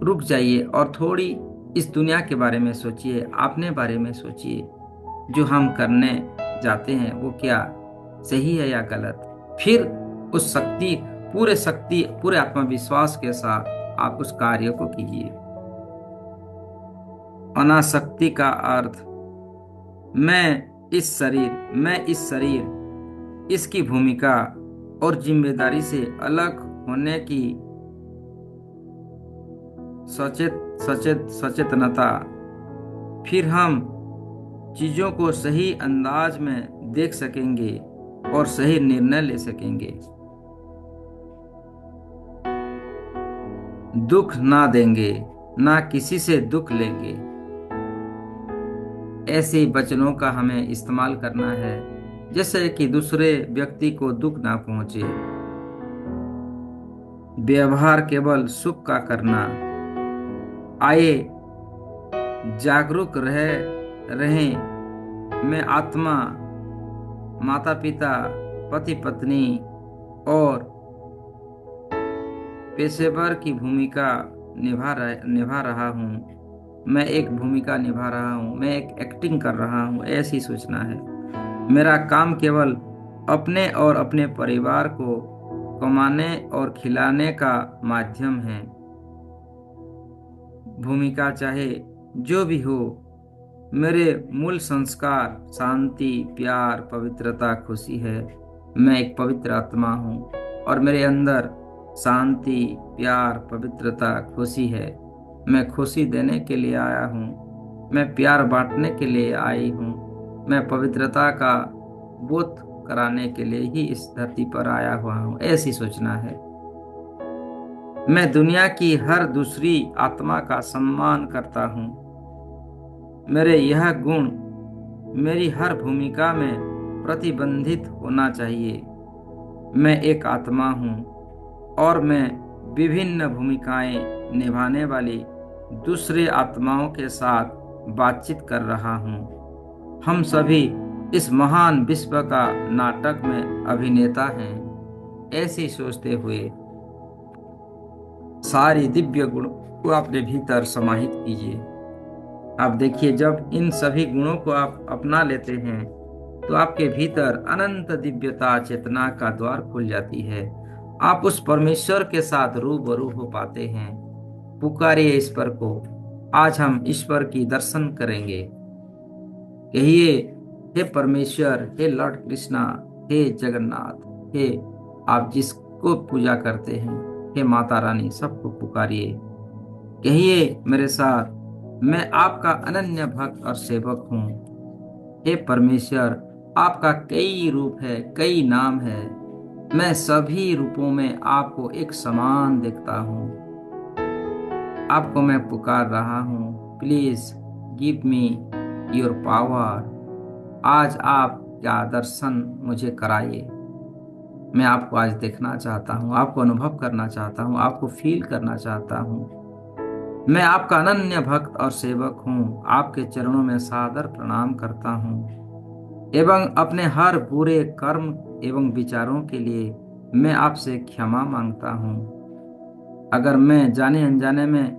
A: रुक जाइए और थोड़ी इस दुनिया के बारे में सोचिए, अपने बारे में सोचिए। जो हम करने जाते हैं वो क्या सही है या गलत। फिर उस पूरे आत्मविश्वास के साथ आप उस कार्य को कीजिए। अनासक्ति का अर्थ, मैं इस शरीर इसकी भूमिका और जिम्मेदारी से अलग होने की सचेतनता। फिर हम चीजों को सही अंदाज में देख सकेंगे और सही निर्णय ले सकेंगे। दुख ना देंगे, ना किसी से दुख लेंगे। ऐसे वचनों का हमें इस्तेमाल करना है जैसे कि दूसरे व्यक्ति को दुख ना पहुंचे। व्यवहार केवल सुख का करना। आए जागरूक रहें। मैं आत्मा, माता पिता, पति पत्नी और पेशेवर की भूमिका निभा रहा हूँ। मैं एक भूमिका निभा रहा हूँ, मैं एक एक्टिंग कर रहा हूँ, ऐसी सोचना है। मेरा काम केवल अपने और अपने परिवार को कमाने और खिलाने का माध्यम है। भूमिका चाहे जो भी हो, मेरे मूल संस्कार शांति, प्यार, पवित्रता, खुशी है। मैं एक पवित्र आत्मा हूँ और मेरे अंदर शांति, प्यार, पवित्रता, खुशी है। मैं खुशी देने के लिए आया हूँ। मैं प्यार बांटने के लिए आई हूँ। मैं पवित्रता का बोध कराने के लिए ही इस धरती पर आया हुआ हूँ, ऐसी सोचना है। मैं दुनिया की हर दूसरी आत्मा का सम्मान करता हूँ। मेरे यह गुण मेरी हर भूमिका में प्रतिबंधित होना चाहिए। मैं एक आत्मा हूँ और मैं विभिन्न भूमिकाएं निभाने वाली दूसरे आत्माओं के साथ बातचीत कर रहा हूँ। हम सभी इस महान विश्व का नाटक में अभिनेता हैं। ऐसी सोचते हुए सारी दिव्य गुण को अपने भीतर समाहित कीजिए। आप देखिए, जब इन सभी गुणों को आप अपना लेते हैं तो आपके भीतर अनंत दिव्यता चेतना का द्वार खुल जाती है। आप उस परमेश्वर के साथ रूबरू हो पाते हैं। पुकारिए ईश्वर को। आज हम ईश्वर की दर्शन करेंगे। कहिए, हे परमेश्वर, हे लॉर्ड कृष्णा, हे जगन्नाथ, हे आप जिसको पूजा करते हैं, हे माता रानी, सबको पुकारिए। कहिए मेरे साथ, मैं आपका अनन्य भक्त और सेवक हूँ। हे परमेश्वर, आपका कई रूप है, कई नाम है। मैं सभी रूपों में आपको एक समान देखता हूँ। आपको मैं पुकार रहा हूँ। Please give me your power. आज आप क्या दर्शन मुझे कराइए। मैं आपको आज देखना चाहता हूँ, आपको अनुभव करना चाहता हूँ, आपको फील करना चाहता हूँ। मैं आपका अनन्य भक्त और सेवक हूँ। आपके चरणों में सादर प्रणाम करता हूँ एवं अपने हर बुरे कर्म एवं विचारों के लिए मैं आपसे क्षमा मांगता हूँ। अगर मैं जाने अनजाने में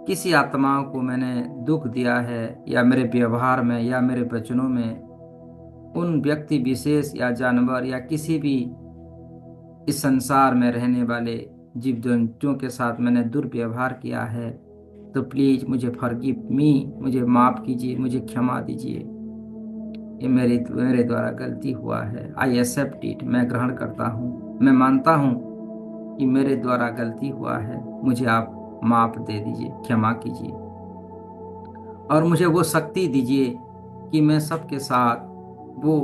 A: किसी आत्माओं को मैंने दुख दिया है या मेरे व्यवहार में या मेरे वचनों में उन व्यक्ति विशेष या जानवर या किसी भी इस संसार में रहने वाले जीव जंतुओं के साथ मैंने दुर्व्यवहार किया है, तो प्लीज मुझे फॉरगिव मी, मुझे माफ कीजिए, मुझे क्षमा दीजिए। ये मेरे द्वारा गलती हुआ है। I accept it. मैं ग्रहण करता हूँ। मैं मानता हूँ कि मेरे द्वारा गलती हुआ है। मुझे आप माफ दे दीजिए, क्षमा कीजिए और मुझे वो शक्ति दीजिए कि मैं सबके साथ वो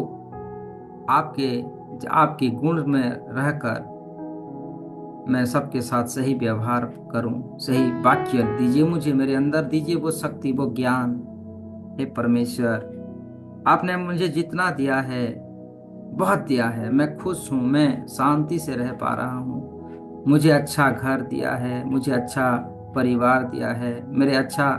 A: आपके गुण में रहकर मैं सबके साथ सही व्यवहार करूं। सही वाक्य दीजिए मुझे, मेरे अंदर दीजिए वो शक्ति, वो ज्ञान। हे परमेश्वर, आपने मुझे जितना दिया है बहुत दिया है। मैं खुश हूँ, मैं शांति से रह पा रहा हूँ। मुझे अच्छा घर दिया है, मुझे अच्छा परिवार दिया है, मेरे अच्छा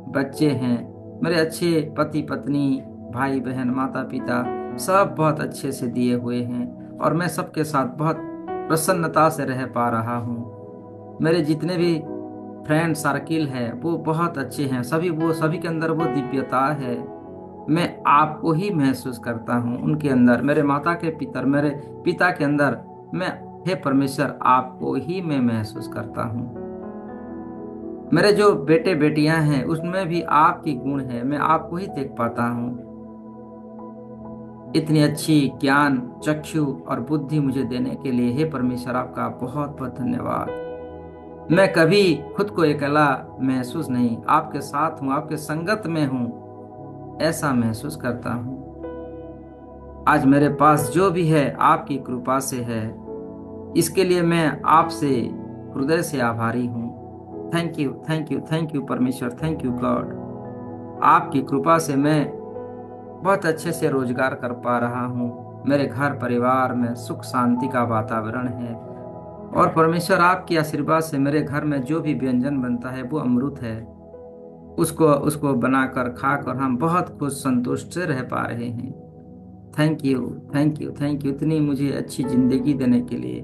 A: बच्चे हैं, मेरे अच्छे पति पत्नी, भाई बहन, माता पिता सब बहुत अच्छे से दिए हुए हैं और मैं सबके साथ बहुत प्रसन्नता से रह पा रहा हूँ। मेरे जितने भी फ्रेंड सर्किल है वो बहुत अच्छे हैं। सभी के अंदर वो दिव्यता है। मैं आपको ही महसूस करता हूँ उनके अंदर। मेरे माता के पितर, मेरे पिता के अंदर मैं, हे परमेश्वर, आपको ही मैं महसूस करता हूँ। मेरे जो बेटे बेटियां हैं उसमें भी आपकी गुण है। मैं आपको ही देख पाता हूँ। इतनी अच्छी ज्ञान, चक्षु और बुद्धि मुझे देने के लिए हे परमेश्वर, आपका बहुत बहुत धन्यवाद। मैं कभी खुद को अकेला महसूस नहीं, आपके साथ हूँ, आपके संगत में हूँ, ऐसा महसूस करता हूँ। आज मेरे पास जो भी है आपकी कृपा से है। इसके लिए मैं आपसे हृदय से आभारी हूँ। Thank you, thank you, thank you परमेश्वर, थैंक यू गॉड। आपकी कृपा से मैं बहुत अच्छे से रोजगार कर पा रहा हूँ। मेरे घर परिवार में सुख शांति का वातावरण है और परमेश्वर आपके आशीर्वाद से मेरे घर में जो भी व्यंजन बनता है वो अमृत है। उसको उसको बनाकर खाकर हम बहुत खुश संतुष्ट से रह पा रहे हैं। Thank you, thank you, thank you, इतनी मुझे अच्छी जिंदगी देने के लिए,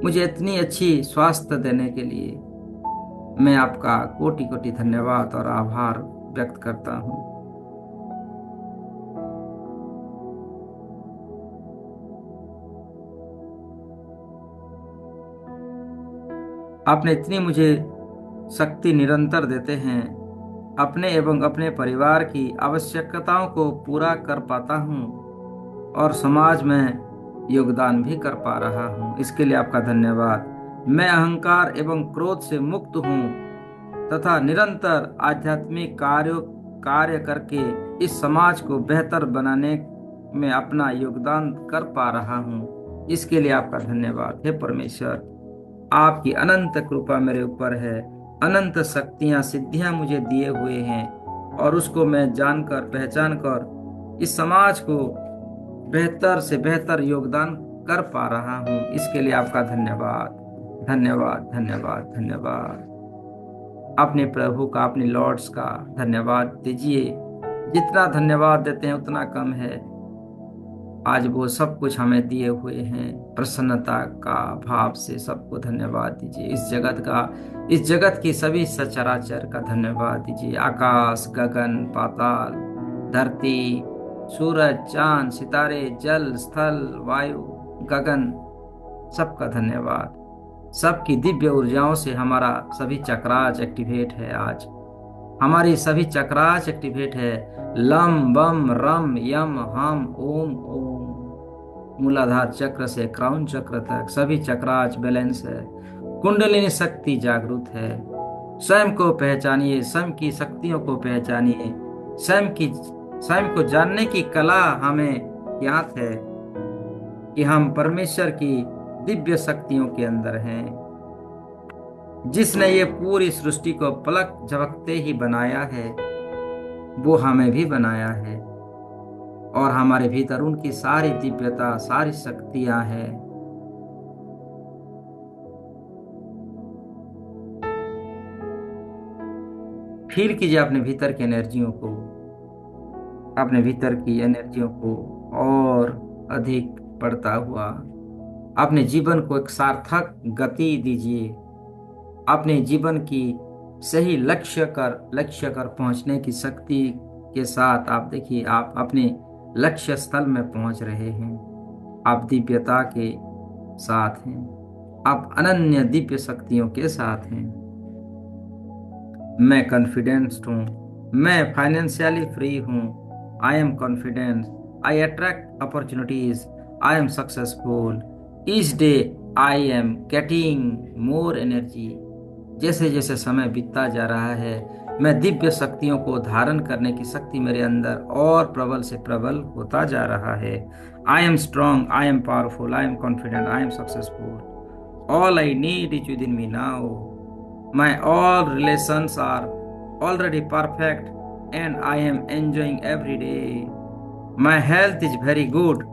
A: मुझे इतनी अच्छी स्वास्थ्य देने के लिए मैं आपका कोटि कोटि धन्यवाद और आभार व्यक्त करता हूँ। आपने इतनी मुझे शक्ति निरंतर देते हैं, अपने एवं अपने परिवार की आवश्यकताओं को पूरा कर पाता हूँ और समाज में योगदान भी कर पा रहा हूँ। इसके लिए आपका धन्यवाद। मैं अहंकार एवं क्रोध से मुक्त हूँ तथा निरंतर आध्यात्मिक कार्य करके इस समाज को बेहतर बनाने में अपना योगदान कर पा रहा हूँ। इसके लिए आपका धन्यवाद। हे परमेश्वर, आपकी अनंत कृपा मेरे ऊपर है, अनंत शक्तियां सिद्धियां मुझे दिए हुए हैं और उसको मैं जानकर पहचान कर इस समाज को बेहतर से बेहतर योगदान कर पा रहा हूँ। इसके लिए आपका धन्यवाद, धन्यवाद, धन्यवाद, धन्यवाद। अपने प्रभु का, अपने लॉर्ड्स का धन्यवाद दीजिए। जितना धन्यवाद देते हैं उतना कम है। आज वो सब कुछ हमें दिए हुए हैं। प्रसन्नता का भाव से सबको धन्यवाद दीजिए। इस जगत की सभी सचराचर का धन्यवाद दीजिए। आकाश, गगन, पाताल, धरती, सूरज, चांद, सितारे, जल, स्थल, वायु, गगन, सबका धन्यवाद। सबकी दिव्य ऊर्जाओं से हमारा सभी चक्रास एक्टिवेट है। आज हमारी सभी चक्रास एक्टिवेट है। लम, बम, रम, यम, हम, ओम, ओम। मूलाधार चक्र से क्राउन चक्र तक सभी चक्रास बैलेंस है। कुंडलिनी शक्ति जागृत है। स्वयं को पहचानिए, स्वयं की शक्तियों को पहचानिए। स्वयं को जानने की कला हमें ज्ञात है कि हम परमेश्वर की दिव्य शक्तियों के अंदर हैं। जिसने ये पूरी सृष्टि को पलक झपकते ही बनाया है, वो हमें भी बनाया है और हमारे भीतर उनकी सारी दिव्यता, सारी शक्तियां हैं। फील कीजिए अपने भीतर की एनर्जियों को, अपने भीतर की एनर्जियों को और अधिक बढ़ता हुआ। अपने जीवन को एक सार्थक गति दीजिए। अपने जीवन की सही लक्ष्य कर पहुंचने की शक्ति के साथ आप देखिए, आप अपने लक्ष्य स्थल में पहुंच रहे हैं। आप दिव्यता के साथ हैं। आप अनन्य दिव्य शक्तियों के साथ हैं। मैं कॉन्फिडेंस हूँ। मैं फाइनेंशियली फ्री हूँ। आई am confident. I attract opportunities. I am successful. Each day I am getting more energy. जैसे जैसे समय बीतता जा रहा है, मैं दिव्य शक्तियों को धारण करने की शक्ति मेरे अंदर और प्रबल से प्रबल होता जा रहा है। I am strong, I am powerful, I am confident, I am successful. All I need is within me now. My all relations are already perfect and I am enjoying every day. My health is very good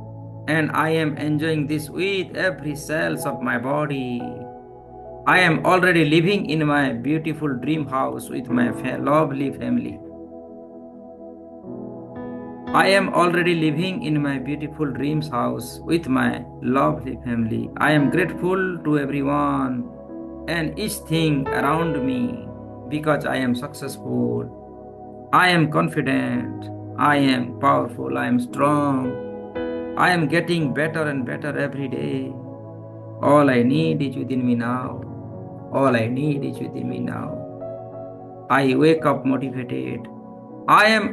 A: and I am enjoying this with every cells of my body. I am already living in my beautiful dream house with my lovely family. I am already living in my beautiful dreams house with my lovely family. I am grateful to everyone and each thing around me because I am successful. I am confident. I am powerful. I am strong. I am getting better and better every day. All I need is within me now. All I need is within me now. I wake up motivated. I am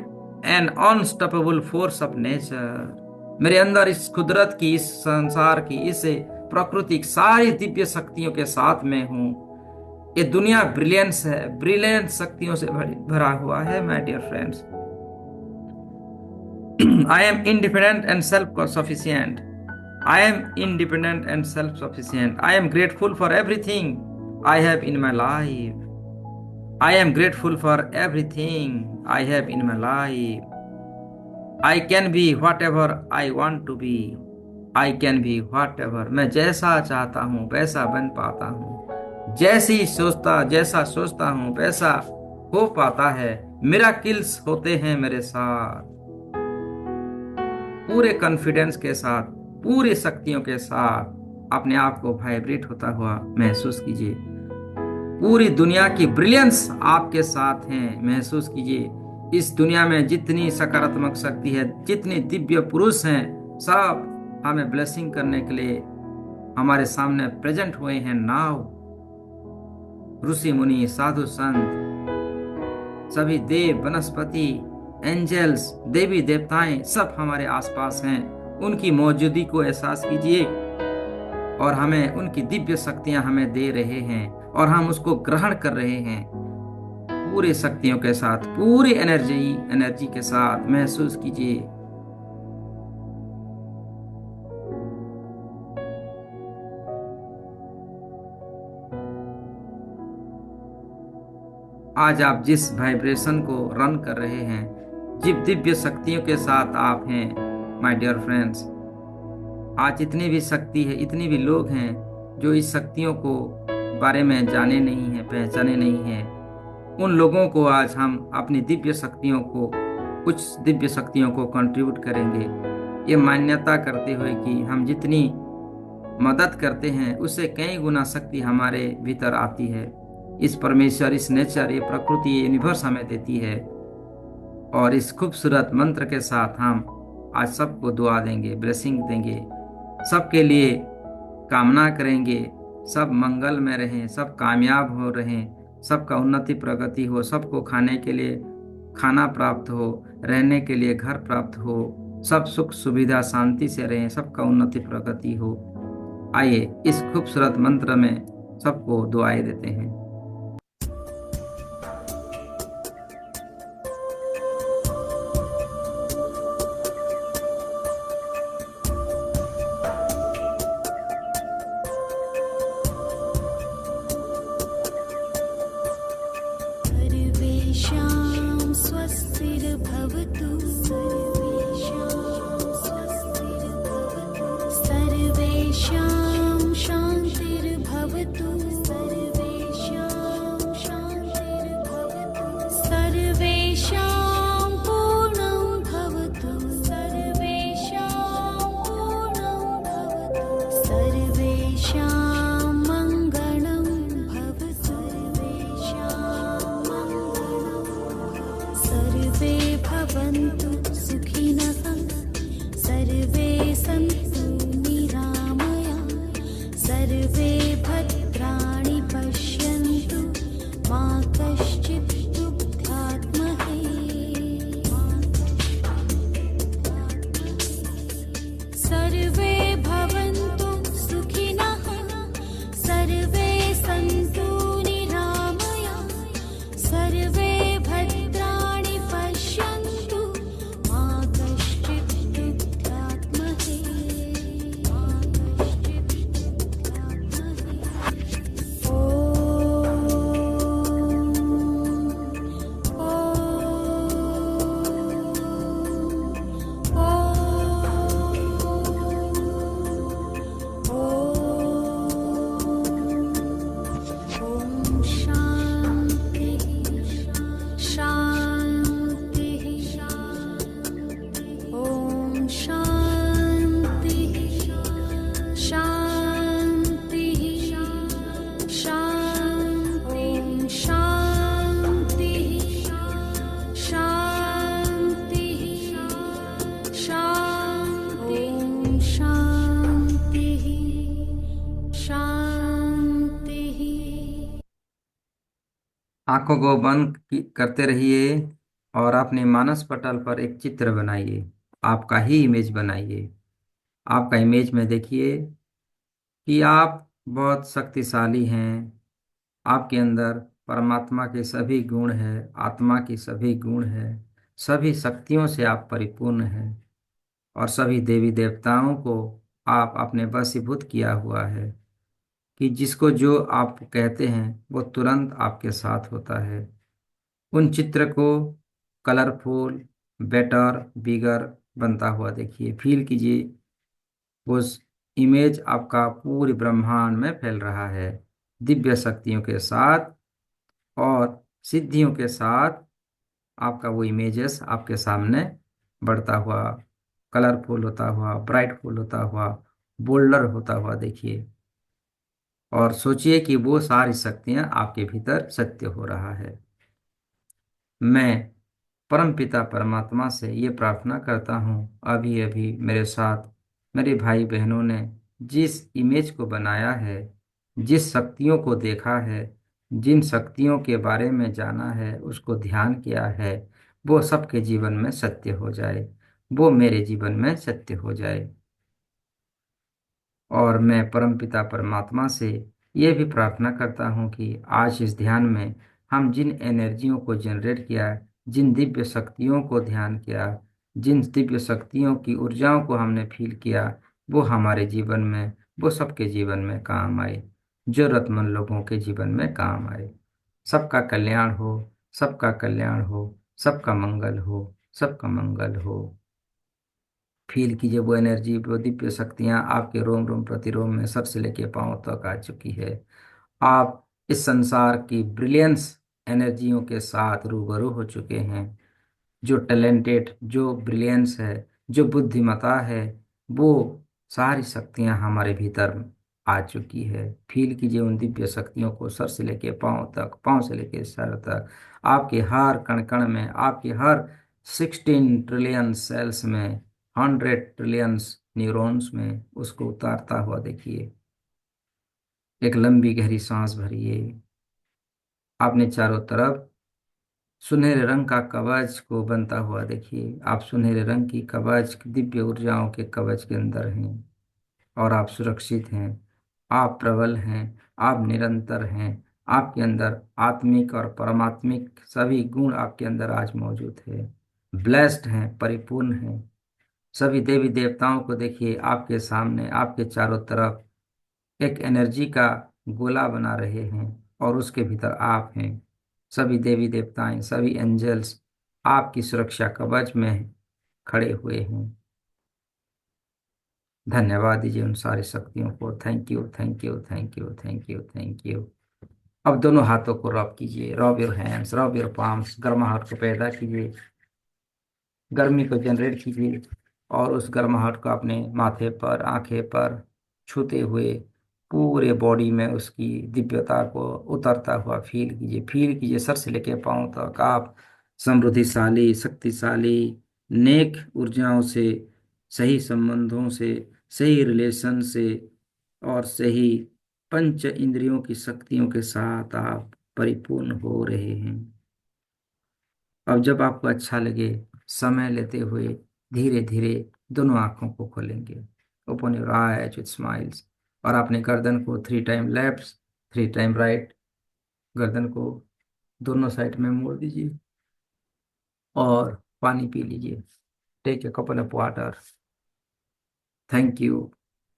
A: an unstoppable force of nature. मेरे अंदर इस कुदरत की, इस संसार की, इस प्रकृति की सारी दिव्य शक्तियों के साथ में हूँ। ये दुनिया ब्रिलियंस है, ब्रिलियंट शक्तियों से भरा हुआ है। My dear friends, I am independent and self-sufficient. I am independent and self-sufficient. I am grateful for everything I have in my life. I am grateful for everything I have in my life. I can be whatever I want to be. I can be whatever. मैं जैसा चाहता हूँ वैसा बन पाता हूँ। जैसा सोचता हूँ वैसा हो पाता है। मिरेकल्स होते हैं मेरे साथ। पूरे कॉन्फिडेंस के साथ, पूरी शक्तियों के साथ अपने आप को वाइब्रेट होता हुआ महसूस कीजिए। पूरी दुनिया की ब्रिलियंस आपके साथ हैं। महसूस कीजिए इस दुनिया में जितनी सकारात्मक शक्ति है, जितने दिव्य पुरुष हैं, सब हमें ब्लेसिंग करने के लिए हमारे सामने प्रेजेंट हुए हैं नाउ। ऋषि मुनि, साधु संत, सभी देव, वनस्पति, एंजल्स, देवी देवताएं सब हमारे आसपास हैं। उनकी मौजूदगी को एहसास कीजिए और हमें उनकी दिव्य शक्तियां हमें दे रहे हैं और हम उसको ग्रहण कर रहे हैं पूरे शक्तियों के साथ, पूरी एनर्जी एनर्जी के साथ महसूस कीजिए। आज आप जिस वाइब्रेशन को रन कर रहे हैं, जिन दिव्य शक्तियों के साथ आप हैं माय डियर फ्रेंड्स, आज इतनी भी शक्ति है, इतनी भी लोग हैं जो इस शक्तियों को बारे में जाने नहीं है, पहचाने नहीं है। उन लोगों को आज हम अपनी दिव्य शक्तियों को, कुछ दिव्य शक्तियों को कंट्रीब्यूट करेंगे, ये मान्यता करते हुए कि हम जितनी मदद करते हैं उससे कई गुना शक्ति हमारे भीतर आती है। इस परमेश्वर, इस नेचर, ये प्रकृति, ये यूनिवर्स हमें देती है। और इस खूबसूरत मंत्र के साथ हम आज सबको दुआ देंगे, ब्लेसिंग देंगे, सबके लिए कामना करेंगे, सब मंगल में रहें, सब कामयाब हो रहें, सबका उन्नति प्रगति हो, सबको खाने के लिए खाना प्राप्त हो, रहने के लिए घर प्राप्त हो, सब सुख सुविधा शांति से रहें, सबका उन्नति प्रगति हो। आइए इस खूबसूरत मंत्र में सबको दुआएं देते हैं।
B: सर्वेषां स्वस्तिर्भवतु, सर्वेषां शान्तिर्भवतु, सर्वेषां पूर्णं भवतु, सर्वेषां मङ्गलं भवतु, सर्वे भवन्तु सुखिनः, सर्वे सन्तु निरामया, सर्वे भद्राणि पश्यन्तु, मा कश्चित् दुःखात्महे। सर्वे भवन्तु सुखिनः, सर्वे सन्तु निरामया, सर्वे भद्राणि पश्यन्तु, मा कश्चित् दुःखात्महे। ॐ शान्तिः शान्तिः, ॐ शान्तिः शान्तिः, ॐ शान्तिः शान्तिः, ॐ शान्तिः शान्तिः।
A: आंखों को बंद करते रहिए और अपने मानस पटल पर एक चित्र बनाइए, आपका ही इमेज बनाइए। आपका इमेज में देखिए कि आप बहुत शक्तिशाली हैं, आपके अंदर परमात्मा के सभी गुण हैं, आत्मा की सभी गुण हैं, सभी शक्तियों से आप परिपूर्ण हैं और सभी देवी देवताओं को आप अपने वशीभूत किया हुआ है कि जिसको जो आप कहते हैं वो तुरंत आपके साथ होता है। उन चित्र को कलरफुल, बेटर, बिगर बनता हुआ देखिए, फील कीजिए। उस इमेज आपका पूरे ब्रह्मांड में फैल रहा है, दिव्य शक्तियों के साथ और सिद्धियों के साथ। आपका वो इमेजेस आपके सामने बढ़ता हुआ, कलरफुल होता हुआ, ब्राइटफुल होता हुआ, बोल्डर होता हुआ देखिए और सोचिए कि वो सारी शक्तियां आपके भीतर सत्य हो रहा है। मैं परमपिता परमात्मा से ये प्रार्थना करता हूँ, अभी अभी मेरे साथ मेरे भाई बहनों ने जिस इमेज को बनाया है, जिस शक्तियों को देखा है, जिन शक्तियों के बारे में जाना है, उसको ध्यान किया है, वो सबके जीवन में सत्य हो जाए, वो मेरे जीवन में सत्य हो जाए। और मैं परमपिता परमात्मा से ये भी प्रार्थना करता हूँ कि आज इस ध्यान में हम जिन एनर्जियों को जनरेट किया, जिन दिव्य शक्तियों को ध्यान किया, जिन दिव्य शक्तियों की ऊर्जाओं को हमने फील किया, वो हमारे जीवन में, वो सबके जीवन में काम आए, जरूरतमंद लोगों के जीवन में काम आए। सबका कल्याण हो, सबका कल्याण हो, सबका मंगल हो, सबका मंगल हो। फील कीजिए वो एनर्जी, वो दिव्य शक्तियां आपके रोम रोम प्रतिरोम में सर से लेके पांव तक आ चुकी है। आप इस संसार की ब्रिलियंस एनर्जियों के साथ रूबरू हो चुके हैं। जो टैलेंटेड, जो ब्रिलियंस है, जो बुद्धिमता है, वो सारी शक्तियां हमारे भीतर आ चुकी है। फील कीजिए उन दिव्य शक्तियों को सर से लेके पांव तक, पांव से लेके सर तक, आपके हर कण कण में, आपके हर 16 ट्रिलियन सेल्स में, 100 ट्रिलियंस न्यूरॉन्स में उसको उतारता हुआ देखिए। एक लंबी गहरी सांस भरिए। आपने चारों तरफ सुनहरे रंग का कवच को बनता हुआ देखिए। आप सुनहरे रंग की कवच, दिव्य ऊर्जाओं के कवच के अंदर हैं और आप सुरक्षित हैं। आप प्रबल हैं, आप निरंतर हैं। आपके अंदर आत्मिक और परमात्मिक सभी गुण आपके अंदर आज मौजूद है। ब्लेस्ड हैं, परिपूर्ण हैं। सभी देवी देवताओं को देखिए आपके सामने, आपके चारों तरफ एक एनर्जी का गोला बना रहे हैं और उसके भीतर आप हैं। सभी देवी देवताएं, सभी एंजल्स आपकी सुरक्षा कवच में खड़े हुए हैं। धन्यवाद दीजिए उन सारी शक्तियों को। Thank you, thank you, thank you, thank you, thank you. अब दोनों हाथों को रब कीजिए। Rub your hands, rub your palms. गर्माहट को पैदा कीजिए, गर्मी को जनरेट कीजिए और उस गर्माहट को अपने माथे पर, आंखें पर छूते हुए पूरे बॉडी में उसकी दिव्यता को उतरता हुआ फील कीजिए। फील कीजिए सर से लेकर पांव तक आप समृद्धिशाली, शक्तिशाली, नेक ऊर्जाओं से, सही संबंधों से, सही रिलेशन से और सही पंच इंद्रियों की शक्तियों के साथ आप परिपूर्ण हो रहे हैं। अब जब आपको अच्छा लगे, समय लेते हुए धीरे धीरे दोनों आंखों को खोलेंगे। Open your eyes with smiles. और अपने गर्दन को 3 टाइम लेफ्ट, 3 टाइम राइट, गर्दन को दोनों साइड में मोड़ दीजिए और पानी पी लीजिए। Take a cup of water. Thank you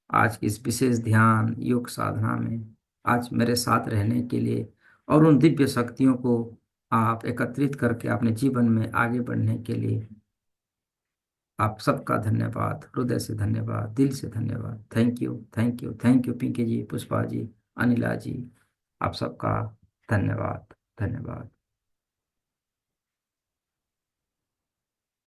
A: आज की इस विशेष ध्यान योग साधना में आज मेरे साथ रहने के लिए और उन दिव्य शक्तियों को आप एकत्रित करके अपने जीवन में आगे बढ़ने के लिए आप सबका धन्यवाद, हृदय से धन्यवाद, दिल से धन्यवाद। Thank you, thank you, thank you Pinky ji, Pushpa ji, Anila ji. आप सबका धन्यवाद, धन्यवाद।